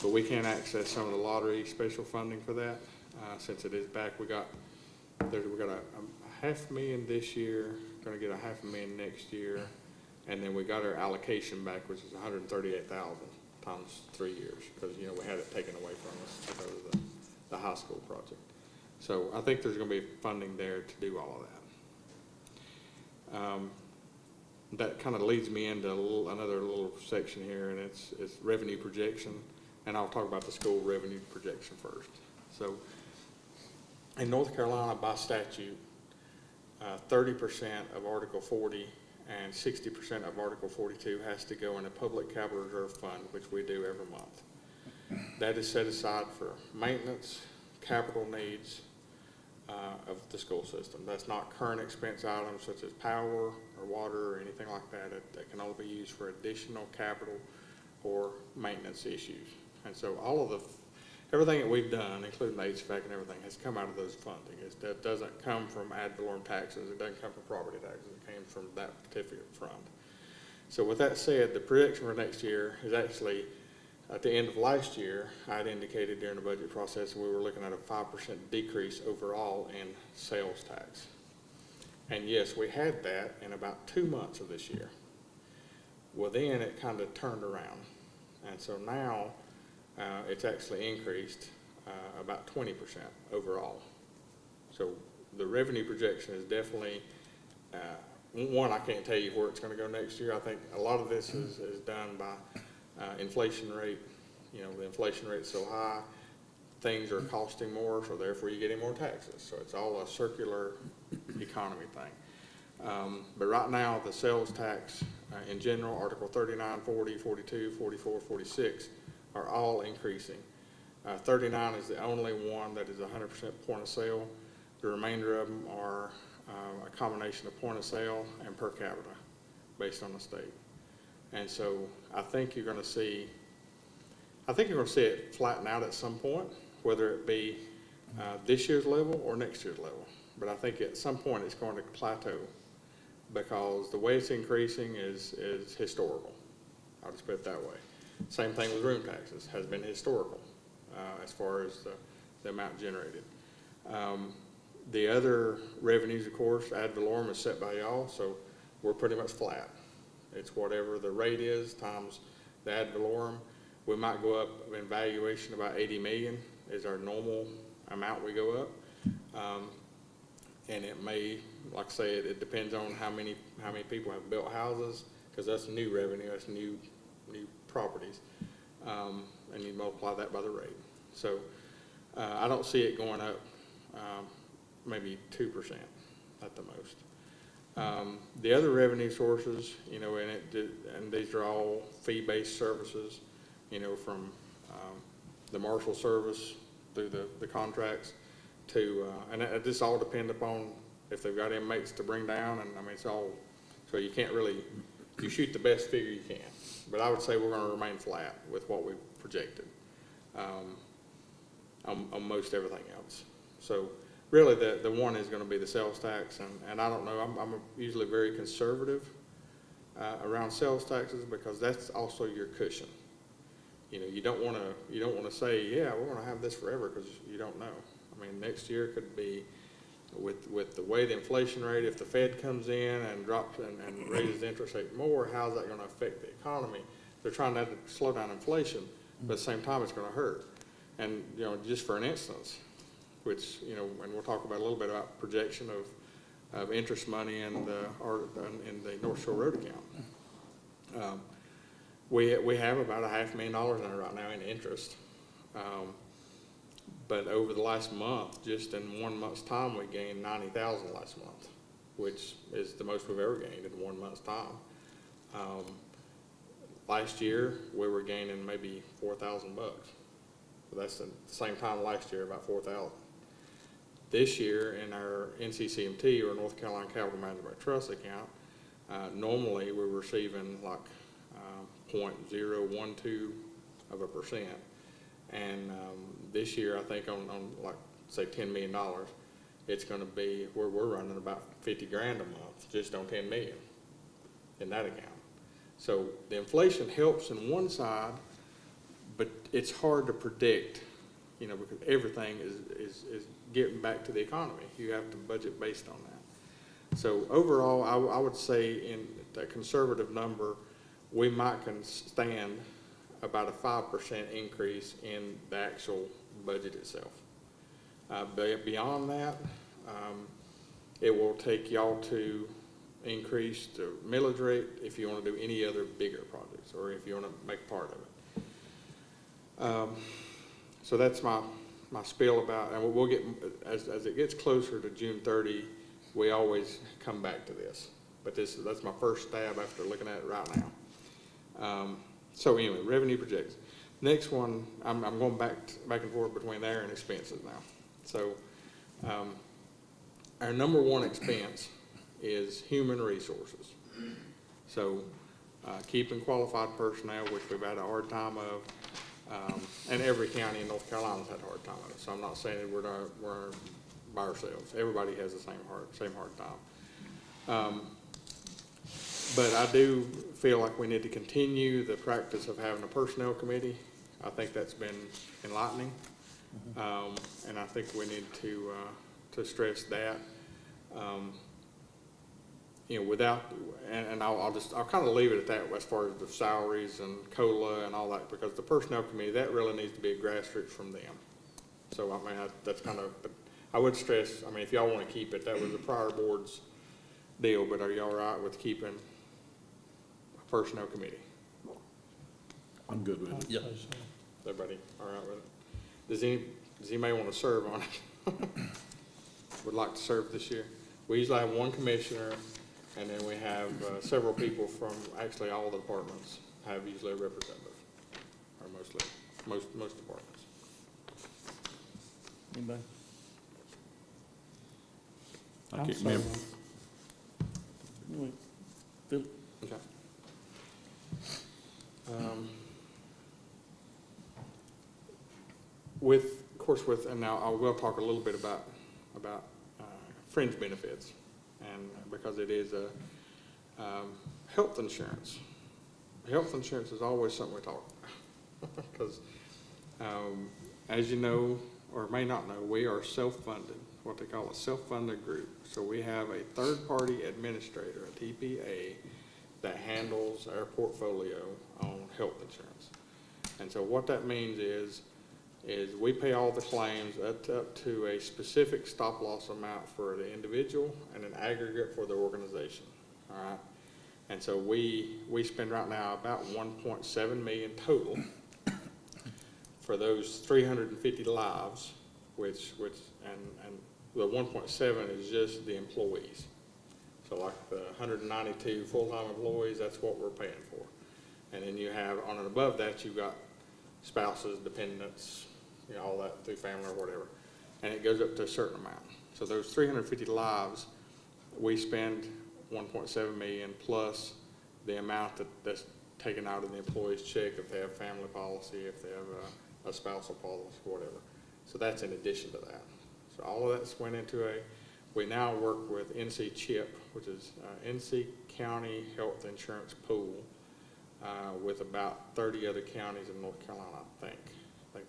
But we can't access some of the lottery special funding for that, since it is back. We got a $500,000 this year, gonna get $500,000 next year. And then we got our allocation back, which is 138,000 times 3 years, because, you know, we had it taken away from us to go to the high school project. So I think there's gonna be funding there to do all of that. That kind of leads me into another little section here, and it's revenue projection, and I'll talk about the school revenue projection first. So in North Carolina, by statute, 30% of Article 40 and 60% of Article 42 has to go in a public capital reserve fund, which we do every month. That is set aside for maintenance, capital needs of the school system. That's not current expense items such as power or water or anything like that. That can only be used for additional capital or maintenance issues. And so everything that we've done, including the HVAC and everything, has come out of those funding. That doesn't come from ad valorem taxes. It doesn't come from property taxes. It came from that particular fund. So with that said, the projection for next year is actually, at the end of last year, I had indicated during the budget process we were looking at a 5% decrease overall in sales tax. And yes, we had that in about 2 months of this year. Well, then it kind of turned around. And so now it's actually increased about 20% overall. So the revenue projection is definitely, one, I can't tell you where it's going to go next year. I think a lot of this is done by inflation rate. You know, the inflation rate's so high, things are costing more, so therefore you're getting more taxes. So it's all a circular economy thing. But right now, the sales tax in general, Article 39, 40, 42, 44, 46, are all increasing. 39 is the only one that is 100% point of sale. The remainder of them are a combination of point of sale and per capita based on the state. And so I think you're going to see it flatten out at some point, whether it be this year's level or next year's level. But I think at some point it's going to plateau, because the way it's increasing is historical. I'll just put it that way. Same thing with room taxes, has been historical as far as the amount generated. The other revenues, of course, ad valorem is set by y'all, so we're pretty much flat. It's whatever the rate is times the ad valorem. We might go up in valuation about 80 million is our normal amount we go up. And it may, like I say, it depends on how many people have built houses, because that's new revenue, that's new properties. And you multiply that by the rate. So I don't see it going up maybe 2% at the most. The other revenue sources, you know, and these are all fee-based services, you know, from the marshal service through the contracts to, and this all depend upon if they've got inmates to bring down, and I mean, it's all, so you can't really, you shoot the best figure you can. But I would say we're going to remain flat with what we've projected on most everything else. So really the one is going to be the sales tax, and I don't know, I'm usually very conservative around sales taxes, because that's also your cushion. You know, you don't want to say, yeah, we're going to have this forever, because you don't know. I mean, next year could be, with the way the inflation rate, if the Fed comes in and drops and raises the interest rate more, how's that going to affect the economy? They're trying to slow down inflation, but at the same time, it's going to hurt. And, you know, just for an instance, which, you know, and we'll talk about a little bit about projection of interest money in the North Shore Road account. We have about $500,000 in it right now in interest. But over the last month, just in 1 month's time, we gained $90,000 last month, which is the most we've ever gained in 1 month's time. Last year, we were gaining maybe $4,000. So that's the same time last year, about $4,000. This year, in our NCCMT, or North Carolina Capital Management Trust account, normally we're receiving like 0.012%. And this year, I think on like, say, $10 million, it's gonna be, we're running about 50 grand a month just on 10 million in that account. So the inflation helps in one side, but it's hard to predict, you know, because everything is getting back to the economy. You have to budget based on that. So overall, I would say in a conservative number, we might can stand about a 5% increase in the actual budget itself. But beyond that, it will take y'all to increase the millage rate if you want to do any other bigger projects or if you want to make part of it. So that's my spiel about, and we'll get, as it gets closer to June 30, we always come back to this. But that's my first stab after looking at it right now. So anyway, revenue projections. Next one, I'm going back and forth between there and expenses now. So our number one expense is human resources. So keeping qualified personnel, which we've had a hard time of, and every county in North Carolina's had a hard time of it. So I'm not saying that we're by ourselves. Everybody has the same hard time. But I do feel like we need to continue the practice of having a personnel committee. I think that's been enlightening, and I think we need to stress that. You know, without, and I'll kind of leave it at that as far as the salaries and COLA and all that, because the personnel committee, that really needs to be a grassroots from them. So I mean, that's kind of, but I would stress, I mean, if y'all want to keep it, that was the prior board's deal, but are y'all all right with keeping a personnel committee? I'm good with it. Yep. Say so. Everybody all right with it? Does anybody want to serve on it? Would like to serve this year? We usually have one commissioner, and then we have several people from actually all the departments have usually a representative, or most departments. Anybody? I I'm can't sorry. remember. Anyway, Phil? Okay. Of course, and now I will talk a little bit about fringe benefits, and because it is a health insurance. Health insurance is always something we talk about because, as you know or may not know, we are self-funded, what they call a self-funded group. So we have a third-party administrator, a TPA, that handles our portfolio on health insurance. And so what that means is we pay all the claims up to a specific stop-loss amount for the individual and an aggregate for the organization, all right? And so we spend right now about 1.7 million total for those 350 lives, which and the 1.7 is just the employees. So like the 192 full-time employees, that's what we're paying for. And then you have, on and above that, you've got spouses, dependents, you know, all that through family or whatever. And it goes up to a certain amount. So those 350 lives, we spend 1.7 million plus the amount that's taken out of the employee's check if they have family policy, if they have a spousal policy, whatever. So that's in addition to that. So all of that's went into we now work with NC CHIP, which is NC County Health Insurance Pool, with about 30 other counties in North Carolina, I think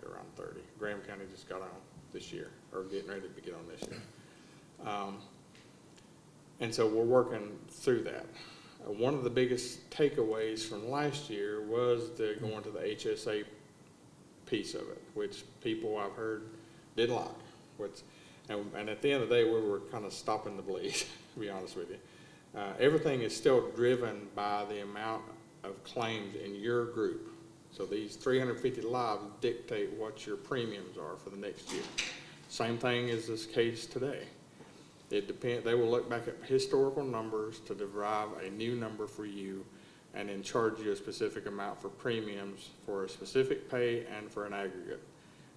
they're around 30. Graham County just got on this year, or getting ready to get on this year. And so we're working through that. One of the biggest takeaways from last year was the going to the HSA piece of it, which people I've heard didn't like. And at the end of the day, we were kind of stopping the bleed, to be honest with you. Everything is still driven by the amount of claims in your group. So these 350 lives dictate what your premiums are for the next year. Same thing is this case today. It depends. They will look back at historical numbers to derive a new number for you and then charge you a specific amount for premiums for a specific pay and for an aggregate.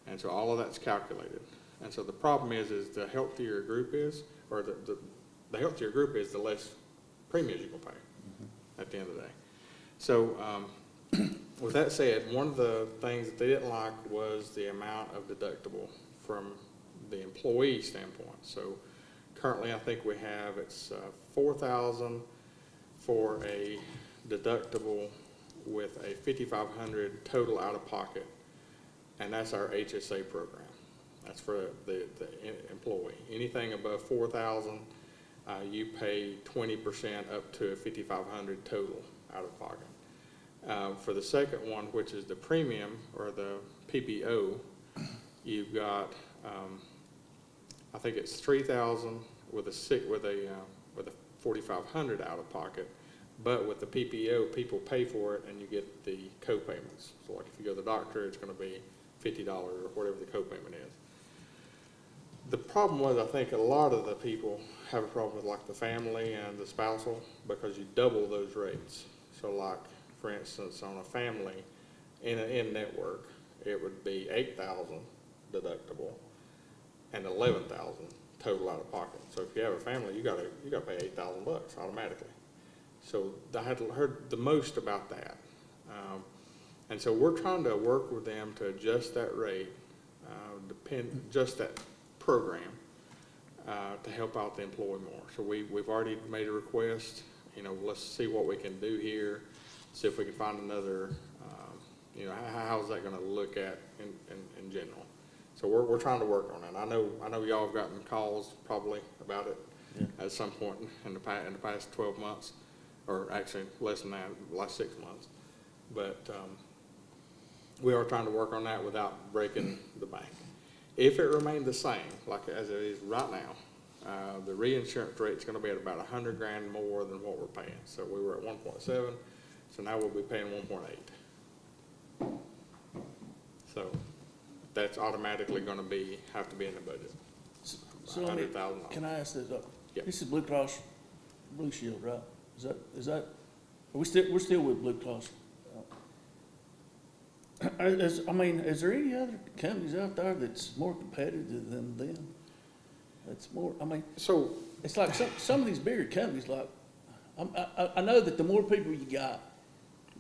And so all of that's calculated. And so the problem is the healthier a group is, or the healthier group is, the less premiums you can pay at the end of the day. So with that said, one of the things that they didn't like was the amount of deductible from the employee standpoint. So currently, I think we have, it's 4,000 for a deductible with a 5,500 total out of pocket, and that's our HSA program. That's for the employee. Anything above 4,000, you pay 20% up to 5,500 total out of pocket. For the second one, which is the premium or the PPO, you've got, I think it's 3,000 with a 4,500 out of pocket, but with the PPO, people pay for it and you get the co-payments. So like if you go to the doctor, it's going to be $50 or whatever the co-payment is. The problem was, I think a lot of the people have a problem with like the family and the spousal because you double those rates. So like, for instance, on a family in network, it would be 8,000 deductible and 11,000 total out of pocket. So if you have a family, you gotta pay $8,000 automatically. So I had heard the most about that, and so we're trying to work with them to adjust that rate, adjust that program to help out the employee more. So we've already made a request. You know, let's see what we can do here. See if we can find another. You know, how's that going to look at in general? So we're trying to work on it. I know y'all have gotten calls probably about it at some point in the past 12 months, or actually less than that, last 6 months. But we are trying to work on that without breaking the bank. If it remained the same, like as it is right now, the reinsurance rate is going to be at about 100 grand more than what we're paying. So we were at 1.7, so now we'll be paying 1.8. So that's automatically going to have to be in the budget. So $100,000. can I ask this? Yeah. This is Blue Cross Blue Shield, right? Is that, we're still with Blue Cross? Is there any other companies out there that's more competitive than them? That's more, So it's like some of these bigger companies, like, I know that the more people you got,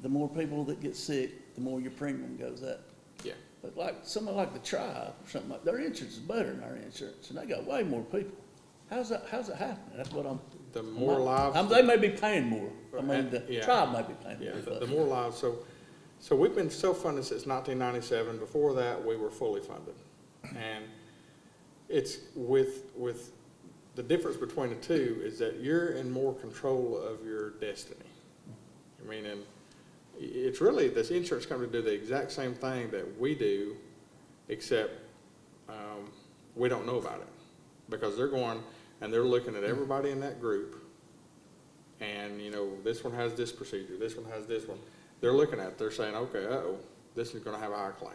the more people that get sick, the more your premium goes up. yeah, But like, someone like the Tribe or something like, their insurance is better than our insurance, and they got way more people. How's it happening? That's what the more lives. they may be paying more. The Yeah. Tribe may be paying Yeah, more. the more lives. So we've been self-funded since 1997. Before that, we were fully funded. And it's with the difference between the two is that you're in more control of your destiny. I mean, and it's really, this insurance company do the exact same thing that we do, except we don't know about it. Because they're going and they're looking at everybody in that group, and you know, this one has this procedure, this one has this one. They're looking at it, they're saying, okay, this is going to have a high claim.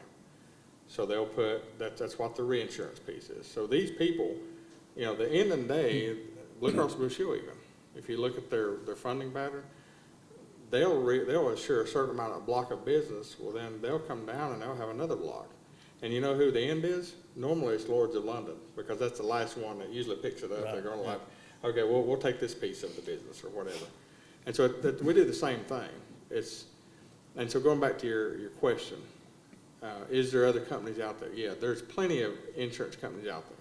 So they'll put, that's what the reinsurance piece is. So these people, you know, the end of the day, Blue Cross Blue Shield even, if you look at their funding pattern, they'll assure a certain amount of block of business, well then they'll come down and they'll have another block. And you know who the end is? Normally it's Lords of London, because that's the last one that usually picks it up. Right, They're going to yeah. like, okay, we'll take this piece of the business or whatever. And so we do the same thing. And so going back to your question, is there other companies out there? Yeah, there's plenty of insurance companies out there.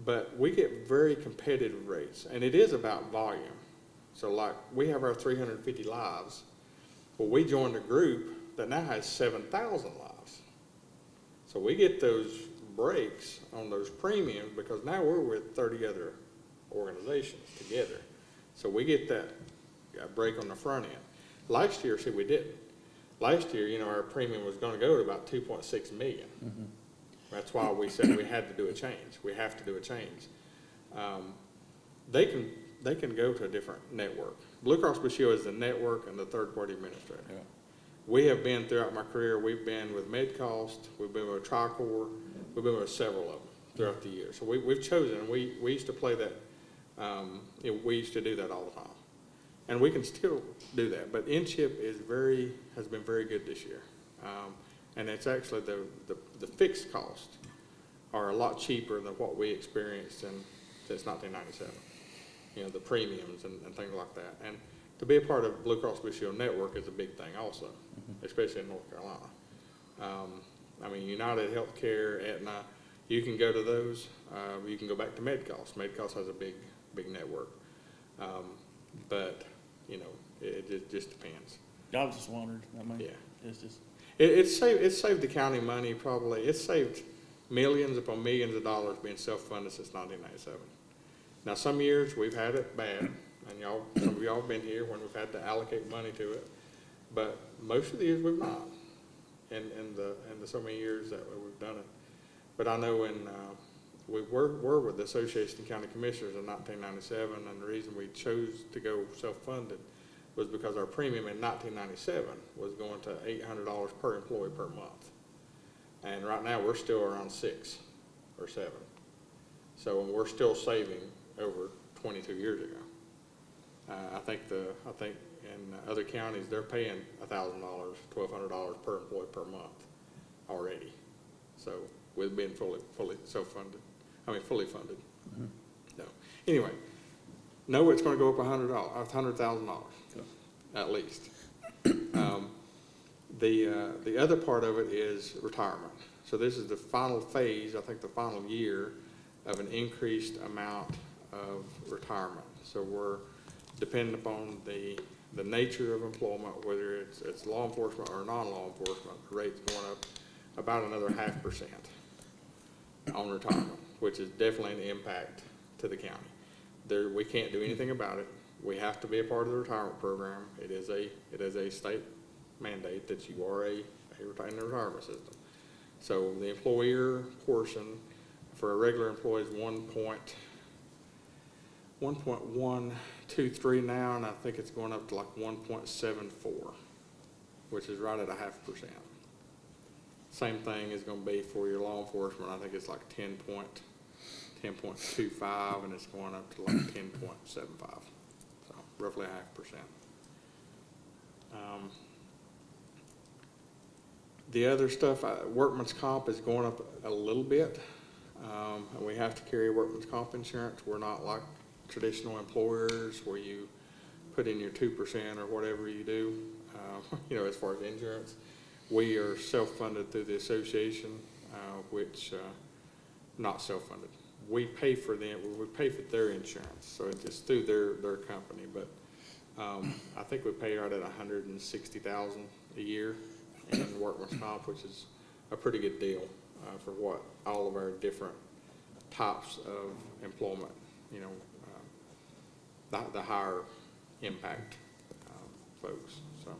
But we get very competitive rates, and it is about volume. So like, we have our 350 lives, but we joined a group that now has 7,000 lives. So we get those breaks on those premiums because now we're with 30 other organizations together. So we get that break on the front end. Last year, see, we didn't. Last year, you know, our premium was going to go to about 2.6 million. Mm-hmm. That's why we said we had to do a change. We have to do a change. They can go to a different network. Blue Cross Blue Shield is the network and the third-party administrator. Yeah. We have been, throughout my career, we've been with MedCost, we've been with Tricor, we've been with several of them throughout the years. So we've chosen, and we used to play that, we used to do that all the time. And we can still do that, but InChip has been very good this year. And it's actually the fixed costs are a lot cheaper than what we experienced since 1997. You know, the premiums and things like that. And to be a part of Blue Cross Blue Shield Network is a big thing also. especially in North Carolina. I mean, United Healthcare, Aetna, you can go to those. You can go back to MedCost. MedCost has a big network. But, you know, it just depends. I was just wondering, I mean, Yeah. it's just, It saved the county money probably. It saved millions upon millions of dollars being self-funded since 1997. Now, some years we've had it bad, and some of y'all have been here when we've had to allocate money to it, but most of the years we've not. In the so many years that we've done it. But I know when we were with the Association of County Commissioners in 1997, and the reason we chose to go self-funded was because our premium in 1997 was going to $800 per employee per month. And right now, we're still around 6 or 7. So we're still saving over 22 years ago. I think in other counties, they're paying $1,000, $1,200 per employee per month already. So we've been fully self-funded, fully funded. So anyway, know it's going to go up $100,000 at least. The other part of it is retirement. So this is the final phase, I think the final year of an increased amount of retirement. So we're dependent upon the nature of employment, whether it's law enforcement or non-law enforcement, the rate's going up about another 0.5% on retirement, which is definitely an impact to the county. We can't do anything about it. We have to be a part of the retirement program. It is a state mandate that you are in the retirement system. So the employer portion for a regular employee is 1.123 now, and I think it's going up to like 1.74, which is right at 0.5%. Same thing is going to be for your law enforcement. I think it's like 10.25, and it's going up to like 10.75, so roughly 0.5%. The other stuff, workman's comp is going up a little bit, and we have to carry workman's comp insurance. We're not like traditional employers where you put in your 2% or whatever you do, as far as insurance. We are self-funded through the association, which not self-funded. We pay for them. We pay for their insurance, so it's through their company. But I think we pay right at $160,000 a year in workman's comp, which is a pretty good deal for what all of our different types of employment. The higher impact folks. So.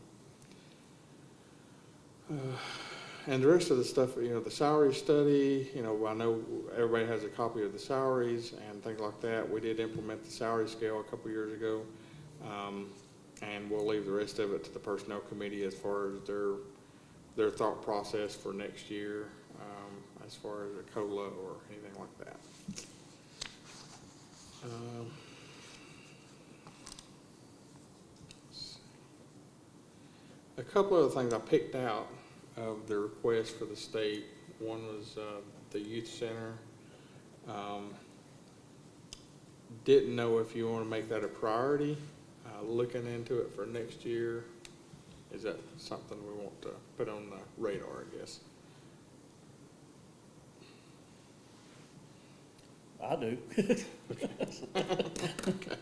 And the rest of the stuff, the salary study, I know everybody has a copy of the salaries and things like that. We did implement the salary scale a couple years ago, and we'll leave the rest of it to the personnel committee as far as their thought process for next year, as far as a COLA or anything like that. A couple of things I picked out of the request for the state. One was the youth center. Didn't know if you want to make that a priority, looking into it for next year. Is that something we want to put on the radar, I guess? I do. Okay.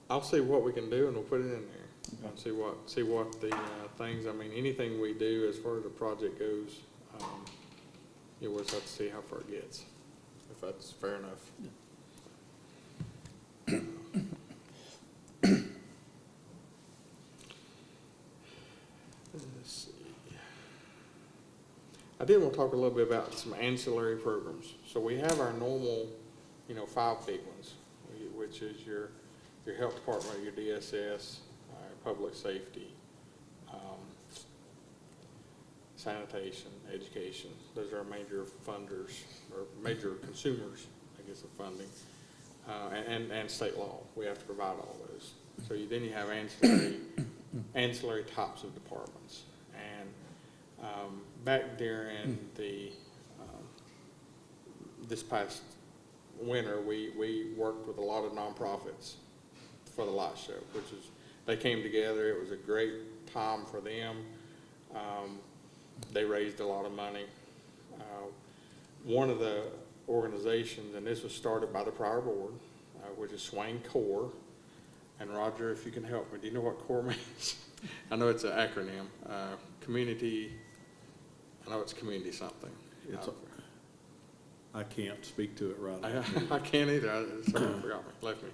I'll see what we can do, and we'll put it in there and see what the things. Anything we do as far as the project goes, we'll just have to see how far it gets, if that's fair enough. Let's see. I did want to talk a little bit about some ancillary programs. So we have our normal, 5 big ones, which is your health department, your DSS, public safety, sanitation, education. Those are our major funders, or major consumers, I guess, of funding, and state law. We have to provide all those. So then you have ancillary types of departments. And back during this past winter, we worked with a lot of nonprofits for the light show, which is they came together. It was a great time for them. They raised a lot of money. One of the organizations, and this was started by the prior board, which is Swain Core. And Roger, if you can help me, do you know what CORE means? I know it's an acronym. Community, I know it's community something. I can't speak to it right now. I can't either. Someone forgot me, left me.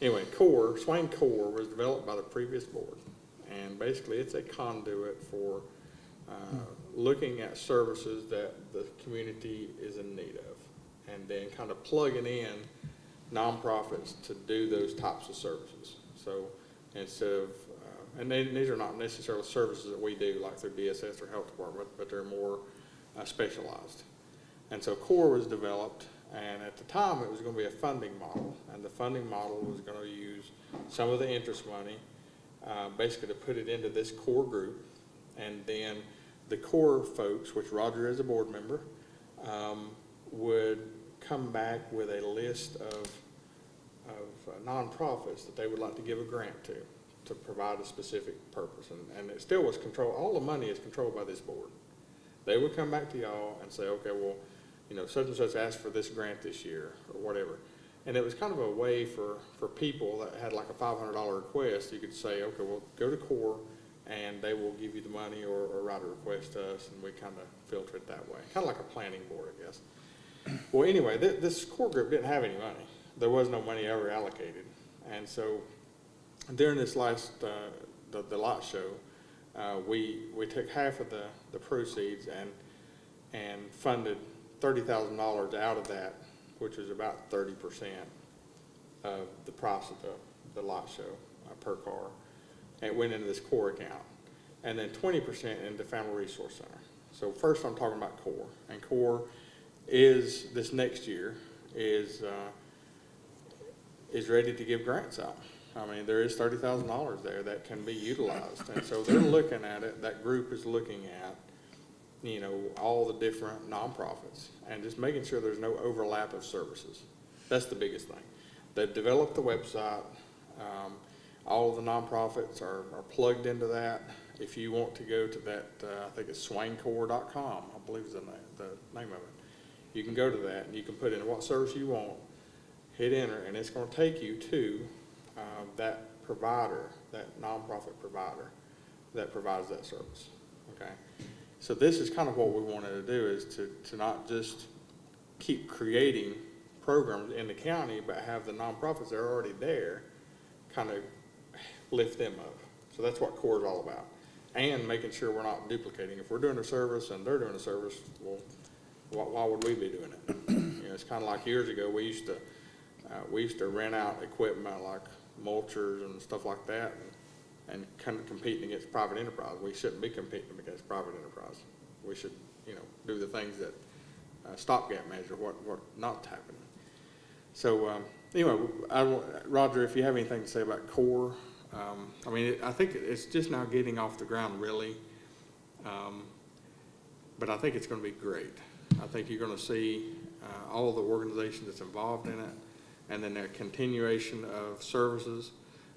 Anyway, CORE, Swain Core was developed by the previous board. And basically it's a conduit for looking at services that the community is in need of, and then kind of plugging in nonprofits to do those types of services. So instead of, and these are not necessarily services that we do like through DSS or health department, but they're more specialized. And so CORE was developed, and at the time it was going to be a funding model, and the funding model was going to use some of the interest money basically to put it into this CORE group, and then the CORE folks, which Roger is a board member, would come back with a list of nonprofits that they would like to give a grant to provide a specific purpose. And it still was controlled, all the money is controlled by this board. They would come back to y'all and say, okay, well, you know, such and such asked for this grant this year or whatever. And it was kind of a way for people that had like a $500 request, you could say, okay, well, go to CORE and they will give you the money or write a request to us, and we kind of filter it that way. Kind of like a planning board, I guess. Well, anyway, this CORE group didn't have any money. There was no money ever allocated. And so during this last, the lot show, we took half of the proceeds and funded $30,000 out of that, which was about 30% of the price of the lot show per car. And it went into this CORE account. And then 20% into Family Resource Center. So first I'm talking about CORE. And CORE is, this next year, is ready to give grants out. I mean, there is $30,000 there that can be utilized. And so they're looking at it, that group is looking at, you know, all the different nonprofits and just making sure there's no overlap of services. That's the biggest thing. They've developed the website. All of the nonprofits are plugged into that. If you want to go to that, I think it's swaincore.com, I believe is the name of it. You can go to that and you can put in what service you want, hit enter, and it's going to take you to that provider, that nonprofit provider that provides that service. Okay, so this is kind of what we wanted to do, is to not just keep creating programs in the county, but have the nonprofits that are already there kind of lift them up. So that's what CORE is all about, and making sure we're not duplicating. If we're doing a service and they're doing a service, well, why would we be doing it? You know, it's kind of like years ago we used to rent out equipment like mulchers and stuff like that, and kind of competing against private enterprise. We shouldn't be competing against private enterprise. We should, you know, do the things that stopgap measure what not happening. So anyway, Roger, if you have anything to say about CORE, I mean, I think it's just now getting off the ground really, but I think it's going to be great. I think you're going to see all the organizations that's involved in it, and then their continuation of services,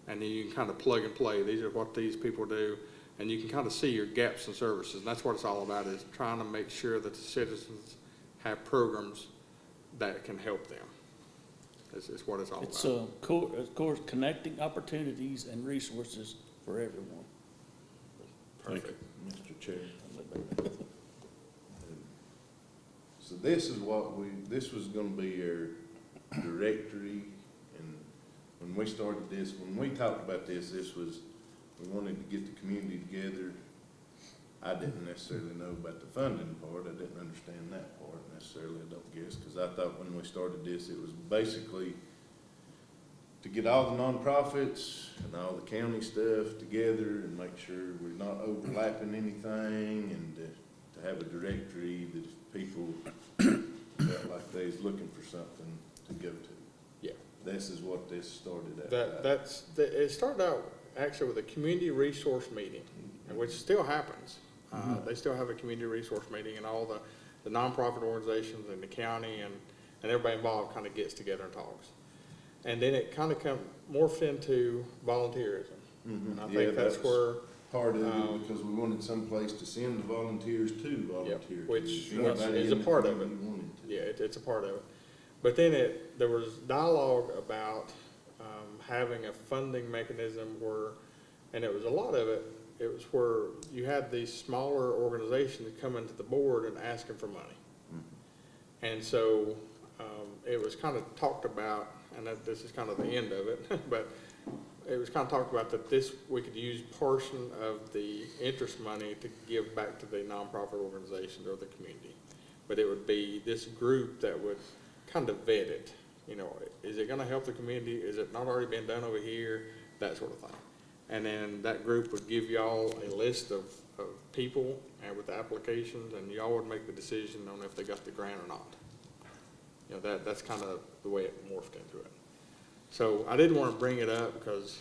and then you can kind of plug and play. These are what these people do, and you can kind of see your gaps in services. And that's what it's all about, is trying to make sure that the citizens have programs that can help them. Is what it's all It's about. CORE's connecting opportunities and resources for everyone. Perfect. Mr. Chair. So this is this was gonna be our directory, and when we started this, when we talked about this, we wanted to get the community together. I didn't necessarily know about the funding part. I didn't understand that part necessarily, I don't guess, because I thought when we started this, it was basically to get all the nonprofits and all the county stuff together and make sure we're not overlapping anything, and to have a directory that if people felt like they was looking for something to go to. Yeah. This is what this started at. It started out actually with a community resource meeting, which still happens. They still have a community resource meeting, and all the nonprofit organizations and the county and everybody involved kind of gets together and talks. And then it kind of morphed into volunteerism. And I Yeah, think that's where, part of it, because we wanted someplace to send the volunteers to volunteer. to. which Anybody is in a the part of it. community wanted to. yeah, it's a part of it. But then there was dialogue about having a funding mechanism where, and it was a lot of it, it was where you had these smaller organizations coming to the board and asking for money. And so it was kind of talked about, and this is kind of the end of it, but it was kind of talked about that we could use portion of the interest money to give back to the nonprofit organizations or the community. But it would be this group that would kind of vet it. You know, is it gonna help the community? Is it not already been done over here? That sort of thing. And then that group would give y'all a list of people and with the applications, and y'all would make the decision on if they got the grant or not. You know, that's kind of the way it morphed into it. So I did want to bring it up because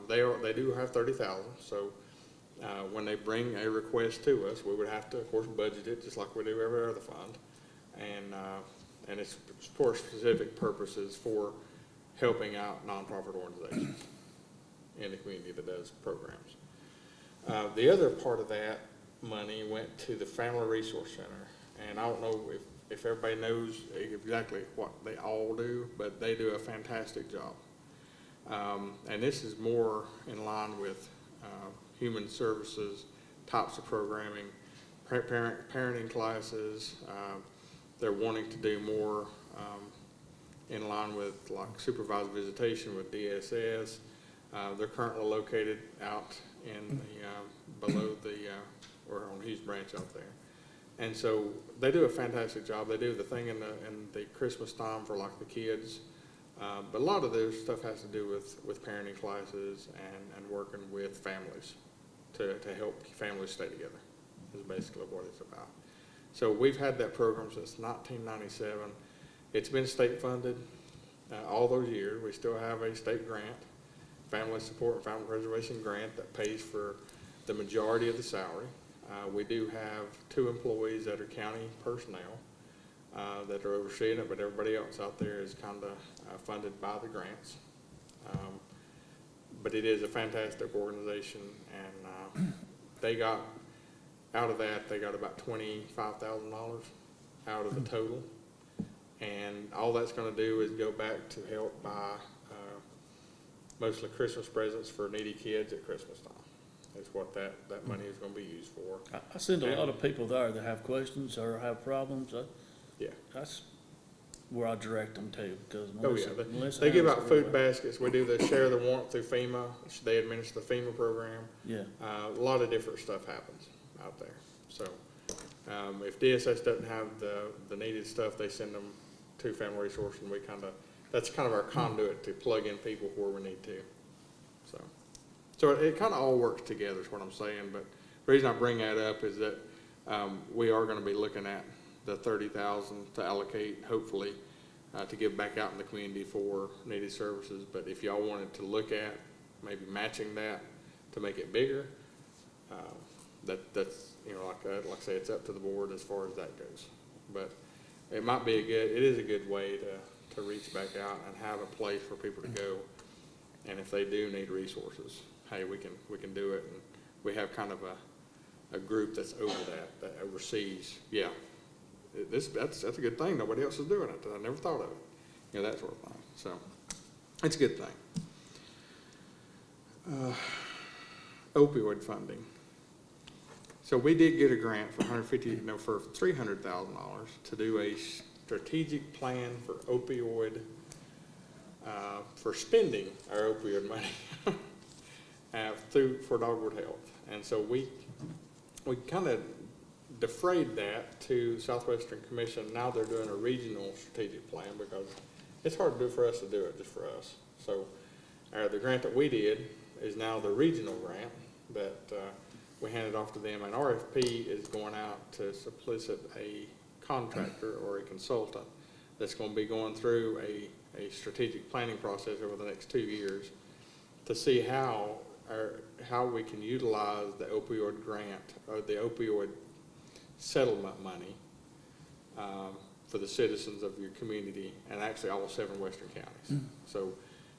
they do have 30,000. So when they bring a request to us, we would have to, of course, budget it just like we do every other fund, and it's for specific purposes for helping out nonprofit organizations in the community that does programs. The other part of that money went to the Family Resource Center, and I don't know if everybody knows exactly what they all do, but they do a fantastic job. And this is more in line with human services types of programming, parenting classes. They're wanting to do more in line with like supervised visitation with DSS. They're currently located out in the below the or on Hughes Branch out there. And so they do a fantastic job. They do the thing in the Christmas time for like the kids. But a lot of their stuff has to do with parenting classes and working with families to help families stay together is basically what it's about. So we've had that program since 1997. It's been state funded all those years. We still have a state grant, Family Support and Family Preservation grant that pays for the majority of the salary. We do have 2 employees that are county personnel that are overseeing it, but everybody else out there is kind of funded by the grants. But it is a fantastic organization, and they got, out of that, they got about $25,000 out of the total. And all that's going to do is go back to help buy mostly Christmas presents for needy kids at Christmas time. Is what that money is going to be used for. I send a lot of people there that have questions or have problems. Yeah. That's where I direct them to, because They give out food baskets. We do the Share the Warmth through FEMA. They administer the FEMA program. Yeah. A lot of different stuff happens out there. So if DSS doesn't have the needed stuff, they send them to Family Resource, and that's kind of our conduit to plug in people where we need to. So it kind of all works together is what I'm saying. But the reason I bring that up is that we are going to be looking at the 30,000 to allocate, hopefully, to give back out in the community for needed services. But if y'all wanted to look at maybe matching that to make it bigger, that's, you know, like I say, it's up to the board as far as that goes. But it might be it is a good way to reach back out and have a place for people to go. And if they do need resources, hey, we can do it. And we have kind of a group that's over that oversees. Yeah, that's a good thing. Nobody else is doing it. I never thought of it. You know, that sort of thing. So it's a good thing. Opioid funding. So we did get a grant for for $300,000 to do a strategic plan for opioid, for spending our opioid money for Dogwood Health. And so we kind of defrayed that to Southwestern Commission. Now they're doing a regional strategic plan because it's hard to do for us to do it just for us. So the grant that we did is now the regional grant that we handed off to them. An RFP is going out to solicit a contractor or a consultant that's going to be going through a strategic planning process over the next 2 years to see how we can utilize the opioid grant or the opioid settlement money for the citizens of your community, and actually all 7 western counties. So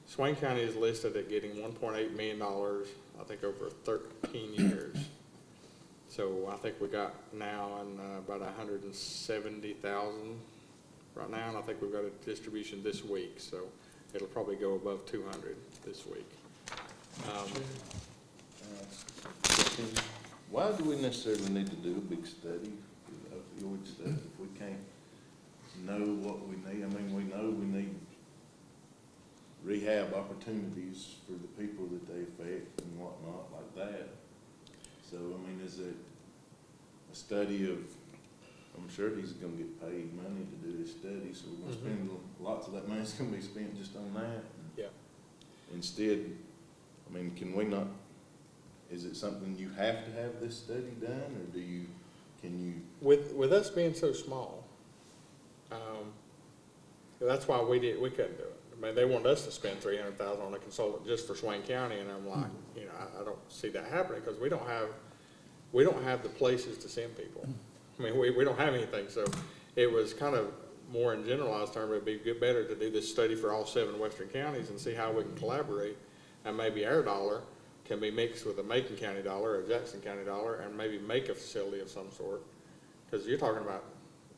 Swain County is listed at getting $1.8 million, I think over 13 years. So I think we got now in about 170,000 right now, and I think we've got a distribution this week, so it'll probably go above 200 this week. Why do we necessarily need to do a big study, opioid study, if we can't know what we need? I mean, we know we need rehab opportunities for the people that they affect and whatnot like that. So, I mean, is it a study of, I'm sure he's gonna get paid money to do this study, so we're gonna spend, lots of that money's gonna be spent just on that. Yeah. Instead, I mean, can we not, is it something you have to have this study done, or can you? With us being so small, that's why we couldn't do it. I mean, they wanted us to spend $300,000 on a consultant just for Swain County, and I'm like, you know, I don't see that happening, because we don't have the places to send people. I mean, we don't have anything, so it was kind of more in generalized terms, it'd be better to do this study for all 7 western counties and see how we can collaborate, and maybe our dollar can be mixed with a Macon County dollar or a Jackson County dollar, and maybe make a facility of some sort, because you're talking about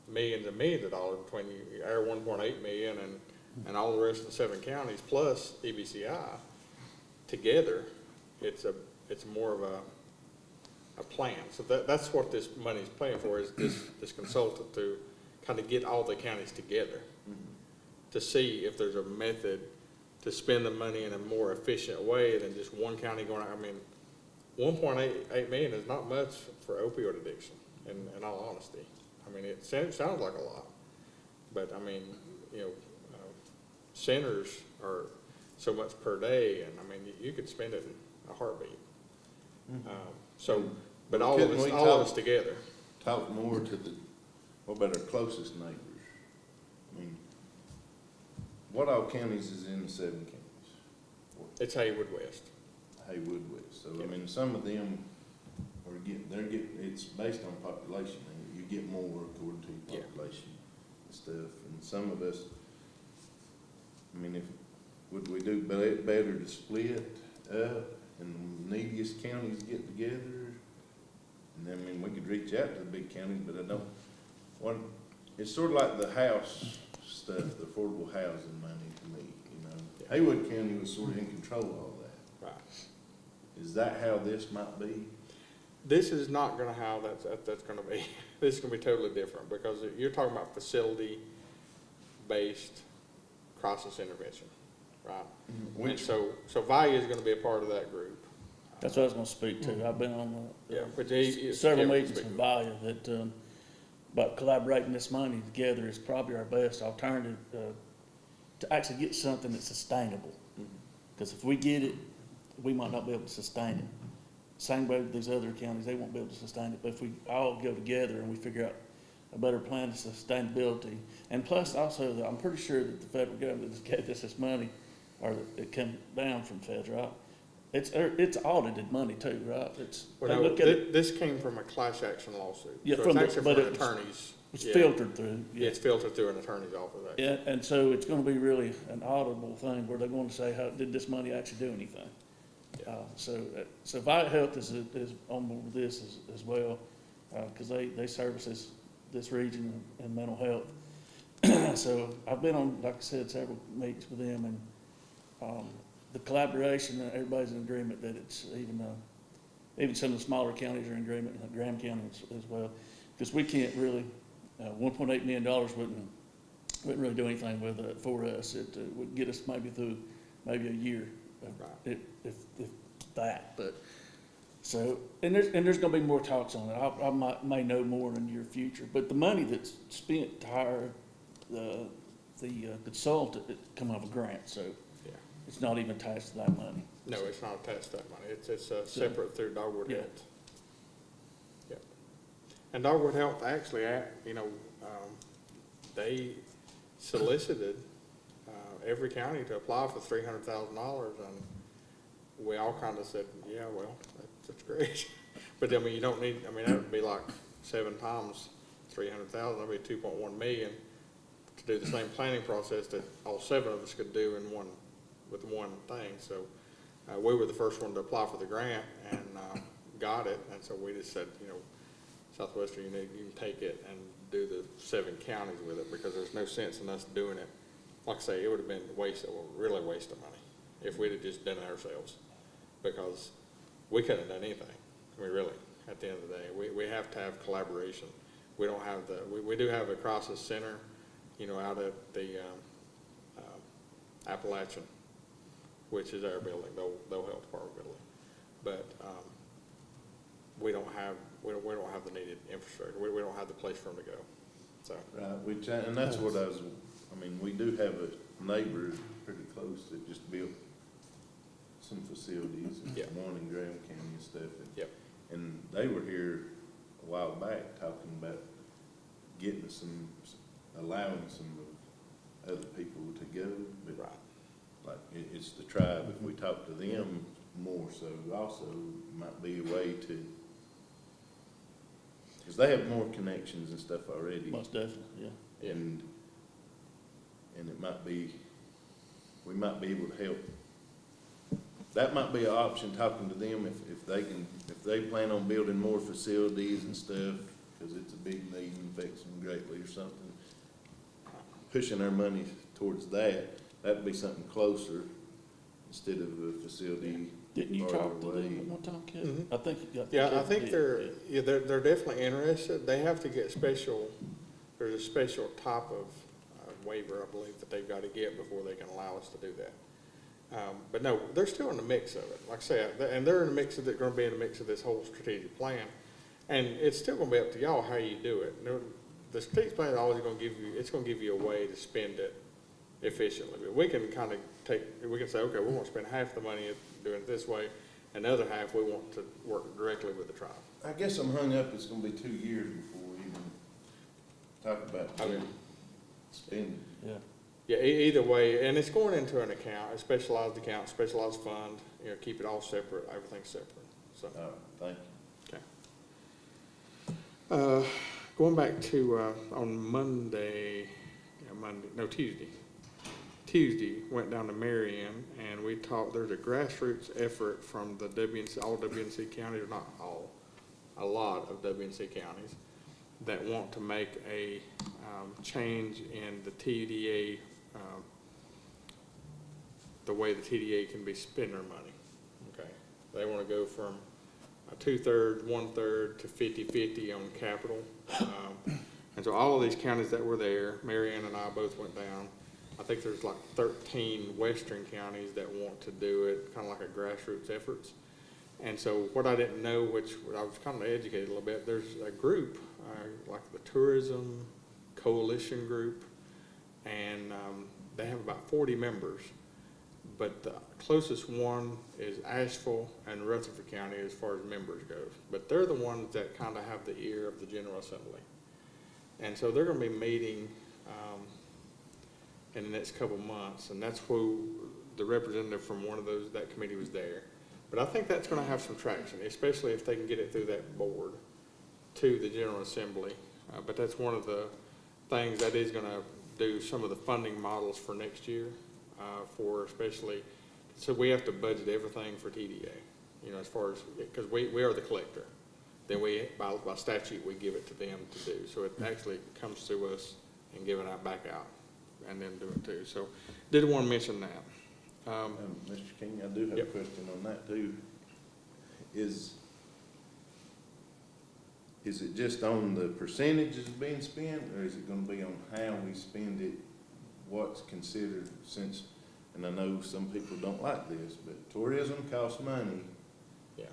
millions and millions of dollars between our 1.8 million and all the rest of the 7 counties plus EBCI together. It's more of a plan. So that's what this money's paying for, is this consultant to kind of get all the counties together to see if there's a method to spend the money in a more efficient way than just one county going. I mean, 1.8 million is not much for opioid addiction, in all honesty. I mean, it sounds like a lot, but I mean, you know, centers are so much per day, and I mean, you could spend it in a heartbeat. But all of us together. Talk more to what about our closest neighbors? I mean, what all counties is in the 7 counties? It's Haywood West. Haywood West. So, Yeah. I mean, some of them they're getting, it's based on population. You get more according to your population and stuff. And some of us, I mean, would we do better to split up and the neediest counties get together? And I mean, we could reach out to the big counties, but it's sort of like the house stuff, the affordable housing money to me, you know. Yeah. Haywood County was sort of in control of all that. Right. Is that how this might be? This is not going to how that's going to be. This is going to be totally different, because you're talking about facility-based crisis intervention, right? And so Value is going to be a part of that group. That's what I was gonna speak to. I've been on several several meetings with Valia that, about collaborating this money together is probably our best alternative, to actually get something that's sustainable. Because if we get it, we might not be able to sustain it. Same way with these other counties, they won't be able to sustain it. But if we all go together and we figure out a better plan of sustainability, and plus also, I'm pretty sure that the federal government that gave us this money, or it came down from feds, right? It's audited money too, right? This came from a class action lawsuit. Yeah, so from it's actually the, from an attorney's. It's filtered through. Yeah, it's filtered through an attorney's office. Actually. Yeah, and so it's gonna be really an auditable thing where they're going to say, how did this money actually do anything? So Vita Health is on board with this as well, because they service this region in mental health. So I've been on, like I said, several meetings with them, and the collaboration, everybody's in agreement that it's even some of the smaller counties are in agreement, and Graham County as well, because we can't really, $1.8 million wouldn't really do anything with it for us. It would get us maybe through a year, if that. But so, and there's going to be more talks on it. I may know more in the near future. But the money that's spent to hire the consultant, it come out of a grant, so it's not even attached to that money. No, it's not attached to that money. It's separate through Dogwood Health. Yeah. And Dogwood Health actually, they solicited every county to apply for $300,000, and we all kind of said, yeah, well, that's great. But I mean, you don't need. I mean, that would be like 7 times 300,000. That'd be 2.1 million to do the same planning process that all 7 of us could do in with one thing. So we were the first one to apply for the grant and got it. And so we just said, you know, Southwestern, you can take it and do the 7 counties with it, because there's no sense in us doing it. Like I say, it would have been really waste of money if we'd have just done it ourselves, because we couldn't have done anything. I mean, really, at the end of the day, we have to have collaboration. We don't have we do have a crisis center, you know, out at the Appalachian, which is our building, the health department building. But we don't have the needed infrastructure. We don't have the place for them to go. So Right, and that's what I mean, we do have a neighbor pretty close that just built some facilities, Yeah. one in Graham County and stuff. Yep. And they were here a while back talking about getting allowing some other people to go, but right. like, it's the tribe, if we talk to them more so, also might be a way to, because they have more connections and stuff already. Most definitely, yeah. And it might be, we might be able to help. That might be an option, talking to them, if they plan on building more facilities and stuff, because it's a big need and affects them greatly or something. Pushing our money towards that'd be something closer instead of a facility. Didn't you farther talk to away. them at one time, Kevin? Mhm. I think you got. Yeah, I Kevin think did, yeah. they're definitely interested. They have to get there's a special type of waiver, I believe, that they've got to get before they can allow us to do that. But no, they're still in the mix of it. Like I say, and they're in the mix of it, going to be in the mix of this whole strategic plan. And it's still going to be up to y'all how you do it. The strategic plan is always going to give you a way to spend it efficiently. But we can kind of we can say, okay, we want to spend half the money doing it this way, and the other half we want to work directly with the tribe. I guess I'm hung up, it's gonna be 2 years before we even talk about Okay. spending. Yeah. Yeah, either way, and it's going into an account, a specialized fund, you know, keep it all separate, everything's separate, so. All right, thank you. Okay. Going back to, on Tuesday, went down to Marion, and we talked, there's a grassroots effort from the all WNC counties, or not all, a lot of WNC counties, that want to make a change in the TDA, the way the TDA can be spending their money. Okay, they want to go from a 2/3, 1/3 to 50-50 on capital, and so all of these counties that were there, Marion and I both went down. I think there's like 13 western counties that want to do it, kind of like a grassroots efforts. And so what I didn't know, which I was kind of educated a little bit, there's a group, like the Tourism Coalition Group, and they have about 40 members. But the closest one is Asheville and Rutherford County as far as members goes. But they're the ones that kind of have the ear of the General Assembly. And so they're going to be meeting in the next couple months, and that's who the representative from that committee was there. But I think that's going to have some traction, especially if they can get it through that board to the General Assembly. But that's one of the things that is going to do some of the funding models for next year, for especially, so we have to budget everything for TDA, you know, as far as, because we are the collector. Then by statute, we give it to them to do. So it actually comes to us and giving it back out and then do it too. So did want to mention that. Mr. King, I do have a Yep. question on that too. Is it just on the percentages being spent, or is it gonna be on how we spend it, what's considered, and I know some people don't like this, but tourism costs money. Yeah.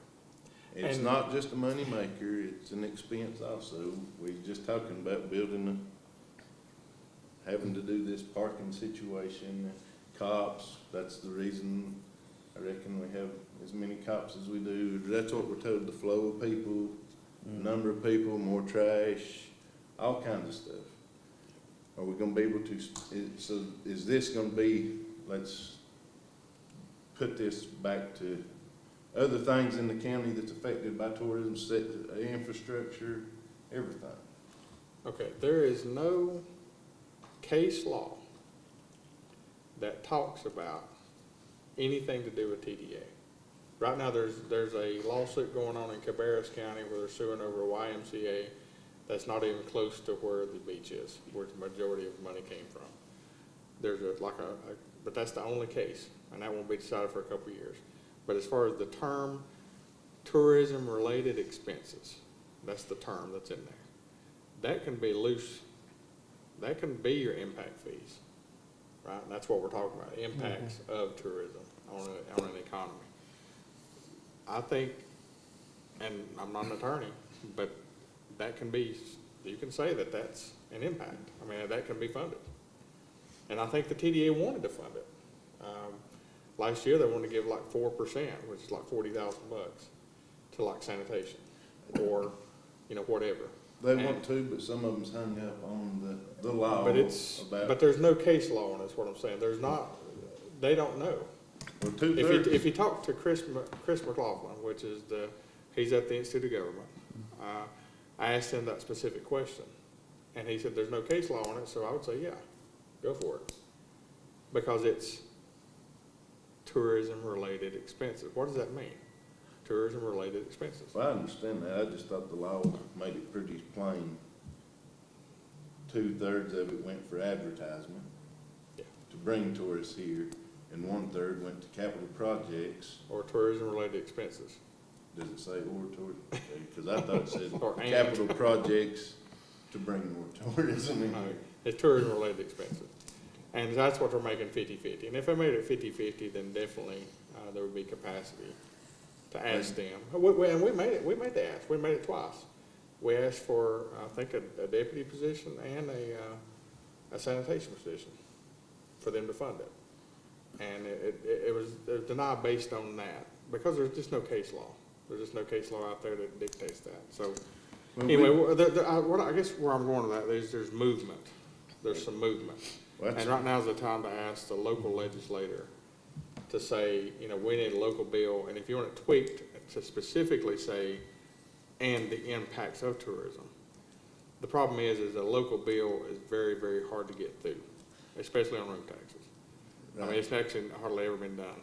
It's And- not just a money maker, it's an expense also. We're just talking about having to do this parking situation, cops, that's the reason I reckon we have as many cops as we do. That's what we're told, the flow of people, number of people, more trash, all kinds of stuff. Are we gonna be able to, so is this gonna be, let's put this back to other things in the county that's affected by tourism, infrastructure, everything? Okay, there is no case law that talks about anything to do with TDA. Right now, there's a lawsuit going on in Cabarrus County where they're suing over a YMCA that's not even close to where the beach is, where the majority of the money came from. There's but that's the only case, and that won't be decided for a couple of years. But as far as the term tourism-related expenses, that's the term that's in there. That can be loose. That can be your impact fees, right? And that's what we're talking about, impacts of tourism on an economy. I think, and I'm not an attorney, but that can be, you can say that that's an impact. I mean, that can be funded. And I think the TDA wanted to fund it. Last year, they wanted to give like 4%, which is like $40,000 to like sanitation or, whatever. They want to, but some of them's hung up on the law about. But there's no case law on it, is what I'm saying. There's not, they don't know. Well, 2/3. If you talk to Chris McLaughlin, which is he's at the Institute of Government, I asked him that specific question. And he said, there's no case law on it, so I would say, yeah, go for it. Because it's tourism-related expenses. What does that mean? Tourism-related expenses. Well, I understand that. I just thought the law made it pretty plain. 2/3 of it went for advertisement to bring tourists here, and 1/3 went to capital projects. Or tourism-related expenses. Does it say or tourism? Because I thought it said Or capital projects to bring more tourism in No, here. it's tourism-related expenses. And that's what they're making 50-50. And if they made it 50-50, then definitely there would be capacity to ask them. And we made the ask. We made it twice. We asked for, I think, a deputy position and a sanitation position for them to fund it. And it was denied based on that because there's just no case law. There's just no case law out there that dictates that. So Well, anyway, I guess where I'm going with that is there's movement. There's some movement. Well, And right now is the time to ask the local legislator to say, we need a local bill, and if you want it tweaked to specifically say, and the impacts of tourism. The problem is a local bill is very, very hard to get through, especially on room taxes. I mean, it's actually hardly ever been done.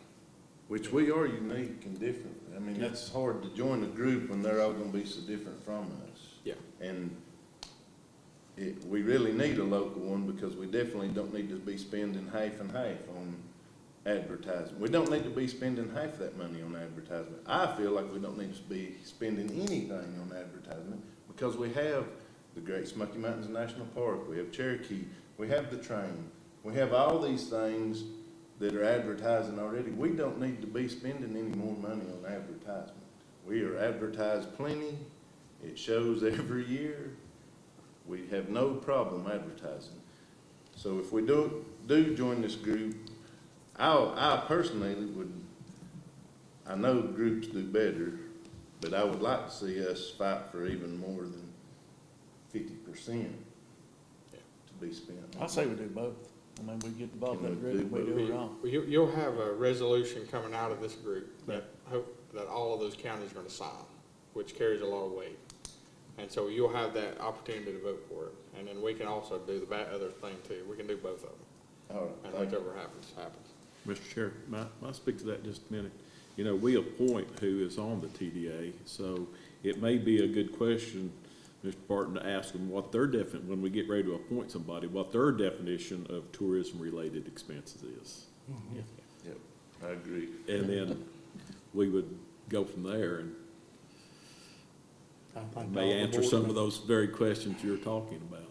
Which we are unique and different. I mean, that's hard to join a group when they're all gonna be so different from us. Yeah. And we really need a local one because we definitely don't need to be spending half and half on advertising. We don't need to be spending half that money on advertisement. I feel like we don't need to be spending anything on advertisement because we have the Great Smoky Mountains National Park, we have Cherokee, we have the train, we have all these things that are advertising already. We don't need to be spending any more money on advertisement. We are advertised plenty. It shows every year. We have no problem advertising. So if we do join this group, I personally would, I know groups do better, but I would like to see us fight for even more than 50% to be spent. I say we do both. I mean, we get involved in that group, we do it wrong. You'll have a resolution coming out of this group that all of those counties are gonna sign, which carries a lot of weight. And so you'll have that opportunity to vote for it. And then we can also do the other thing too. We can do both of them. All right, And thank you. whichever happens. Mr. Chair, may I speak to that just a minute? We appoint who is on the TDA, so it may be a good question, Mr. Barton, to ask them what their when we get ready to appoint somebody, what their definition of tourism-related expenses is. Yep, I agree. And then we would go from there and I think all may the answer board some of members- those very questions you're talking about.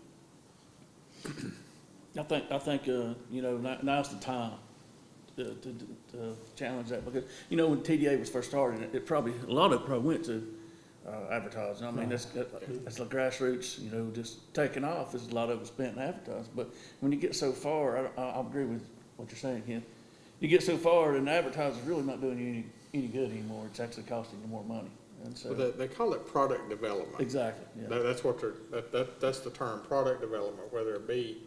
I think, now's the time to challenge that, because, when TDA was first started, a lot of it probably went to advertising. I mean, that's the grassroots, just taking off, is a lot of it spent in advertising. But when you get so far, I agree with what you're saying, Ken. You get so far, and advertising's really not doing you any good anymore. It's actually costing you more money. And so, Well, they call it product development. exactly, yeah. That's what that's the term, product development, whether it be,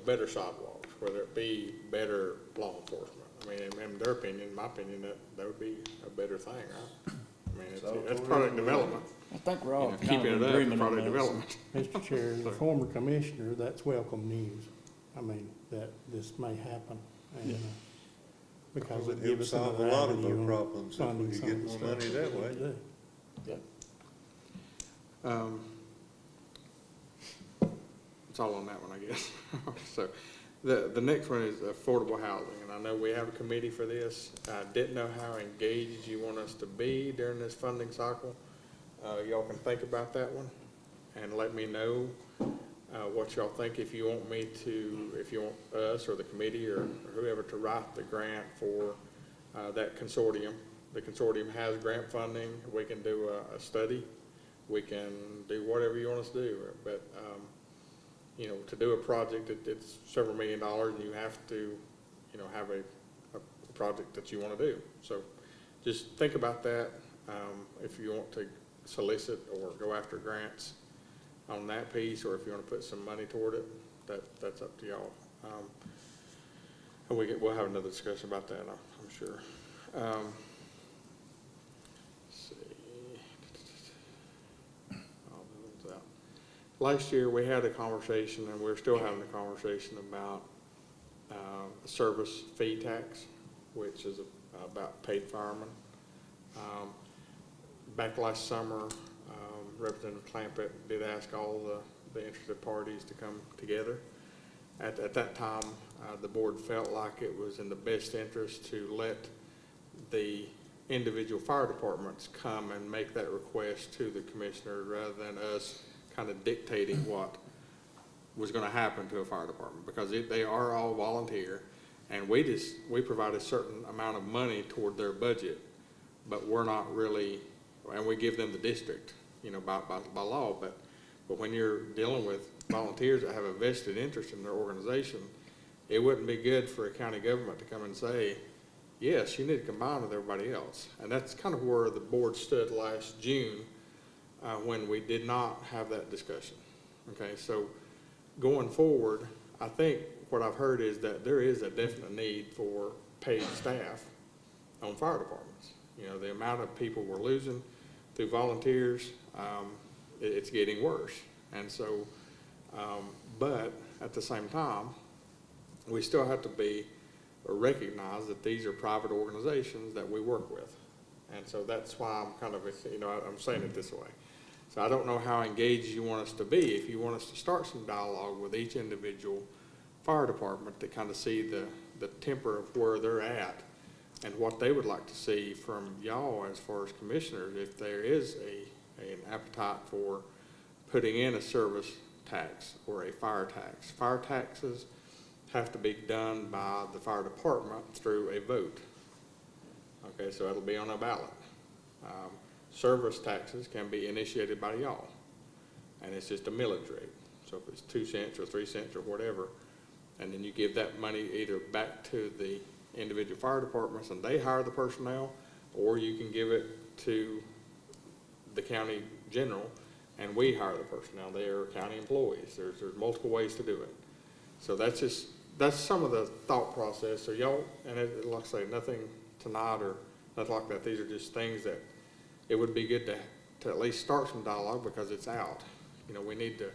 better sidewalks, whether it be better law enforcement. I mean, in their opinion, in my opinion, that would be a better thing, right? I mean, that's product development. I think we're all kind Keeping of it in up, agreement on product that. development. Mr. Chair, as a former commissioner, that's welcome news. I mean, that this may happen. And, Because It it give would us solve a another lot of avenue our on problems if funding we some could of get the more money stuff that we way. do. It's all on that one, I guess. So, the next one is affordable housing, and I know we have a committee for this. I didn't know how engaged you want us to be during this funding cycle. Y'all can think about that one, and let me know, what y'all think, if you want me to, if you want us or the committee or whoever to write the grant for, that consortium. The consortium has grant funding, we can do a study, we can do whatever you want us to do, but, you know, to do a project, it's several $1 million, and you have to, you know, have a project that you want to do. So just think about that, if you want to solicit or go after grants on that piece, or if you want to put some money toward it, that's up to y'all. And we'll have another discussion about that, I'm sure. Let's see. All those out. Last year, we had a conversation, and we're still having a conversation about a service fee tax, which is about paid firemen. Back last summer, Representative Clampett did ask all the interested parties to come together. At that time, the board felt like it was in the best interest to let the individual fire departments come and make that request to the commissioner rather than us kind of dictating what was going to happen to a fire department, because they are all volunteer, and we provide a certain amount of money toward their budget, but we're not really, and we give them the district, you know, by law, but when you're dealing with volunteers that have a vested interest in their organization, it wouldn't be good for a county government to come and say, yes, you need to combine with everybody else. And that's kind of where the board stood last June, when we did not have that discussion. Okay, so going forward, I think what I've heard is that there is a definite need for paid staff on fire departments. You know, the amount of people we're losing through volunteers, it's getting worse. And so, but at the same time, we still have to be recognize that these are private organizations that we work with. And so that's why I'm kind of, you know, I'm saying it this way. So I don't know how engaged you want us to be. If you want us to start some dialogue with each individual fire department to kind of see the temper of where they're at and what they would like to see from y'all as far as commissioners, if there is an appetite for putting in a service tax or a fire tax. Fire taxes have to be done by the fire department through a vote. Okay, so it'll be on a ballot. Service taxes can be initiated by y'all, and it's just a millage rate. So if it's 2 cents or 3 cents or whatever, and then you give that money either back to the individual fire departments and they hire the personnel, or you can give it to the county general and we hire the personnel. They are county employees. There's multiple ways to do it. So that's some of the thought process. So y'all, and like I say, nothing tonight or nothing like that. These are just things that it would be good to at least start some dialogue, because it's out. You know, we need to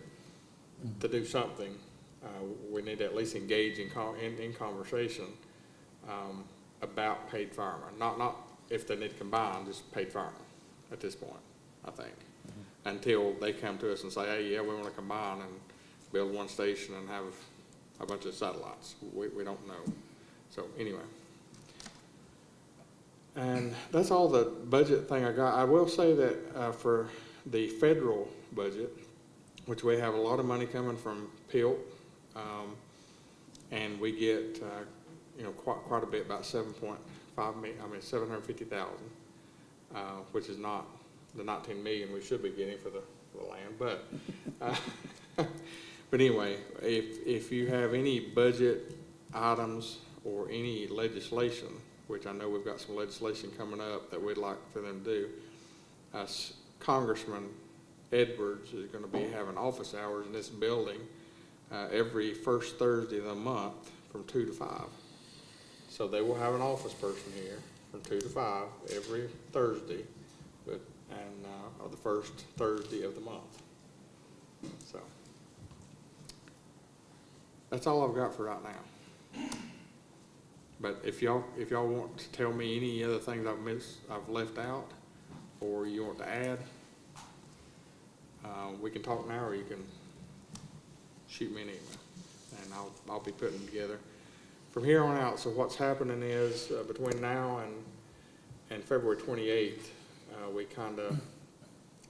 do something. We need to at least engage in conversation about paid firemen. Not if they need to combine, just paid firemen at this point, I think. Until they come to us and say, hey, yeah, we want to combine and build one station and have a bunch of satellites. We don't know. So anyway. And that's all the budget thing I got. I will say that for the federal budget, which we have a lot of money coming from PILT, and we get you know, quite a bit, about 750,000, which is not the 19 million we should be getting for the land, but but anyway, if you have any budget items or any legislation, which I know we've got some legislation coming up that we'd like for them to do, Congressman Edwards is going to be having office hours in this building every first Thursday of the month from 2 to 5. So they will have an office person here from 2 to 5 every Thursday, or the first Thursday of the month. So that's all I've got for right now. But if y'all want to tell me any other things I've left out, or you want to add, we can talk now, or you can shoot me an email, and I'll be putting them together. From here on out, so what's happening is, between now and February 28th, we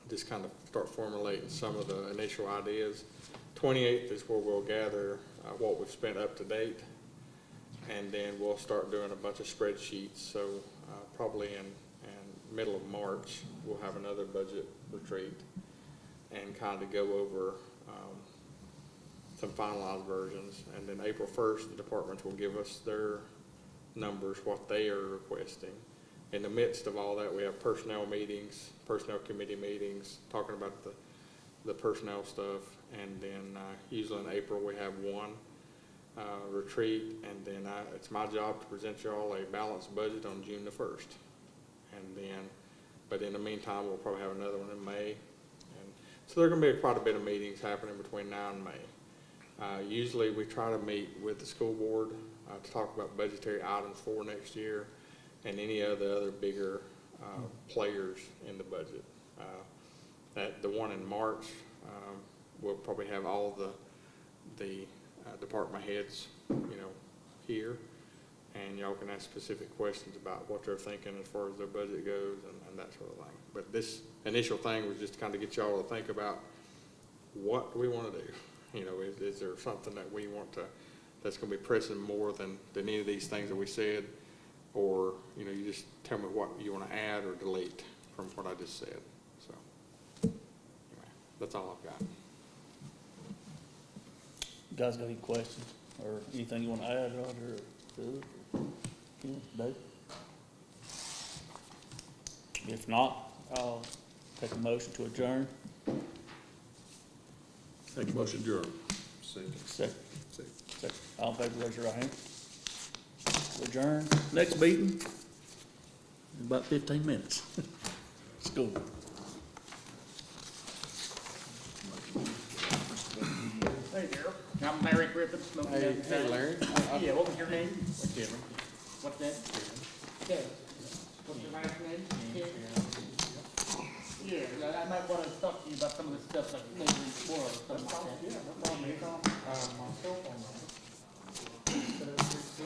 just kind of start formulating some of the initial ideas. 28th is where we'll gather what we've spent up to date, and then we'll start doing a bunch of spreadsheets. So probably in middle of March, we'll have another budget retreat and kind of go over some finalized versions. And then April 1st, the departments will give us their numbers, what they are requesting. In the midst of all that, we have personnel meetings, personnel committee meetings, talking about the personnel stuff. And then usually in April, we have one retreat. And then it's my job to present y'all a balanced budget on June the 1st. And then, but in the meantime, we'll probably have another one in May. And so there are going to be quite a bit of meetings happening between now and May. Usually we try to meet with the school board to talk about budgetary items for next year and any of the other bigger players in the budget. That the one in March, we'll probably have all the department heads, here, and y'all can ask specific questions about what they're thinking as far as their budget goes and that sort of thing. But this initial thing was just to kind of get y'all to think about what do we want to do. Is there something that we want to, that's going to be pressing more than any of these things that we said? Or, you just tell me what you want to add or delete from what I just said. So, anyway, that's all I've got. You guys got any questions or anything you want to add, Roger, or Philip, or Dave? If not, I'll take a motion to adjourn. Take a motion, adjourn. Second. All in favor, raise your right hand. Adjourn. Next meeting, in about 15 minutes. School. Hey, Darryl. I'm Larry Griffin, smoking down the Hey, town. Larry. Yeah, what was your name? Kevin. What's that? Kevin. What's your last name? Kevin. Yeah, I might want to talk to you about some of the stuff like maybe more or something like that. Yeah, no problem. My cell phone number.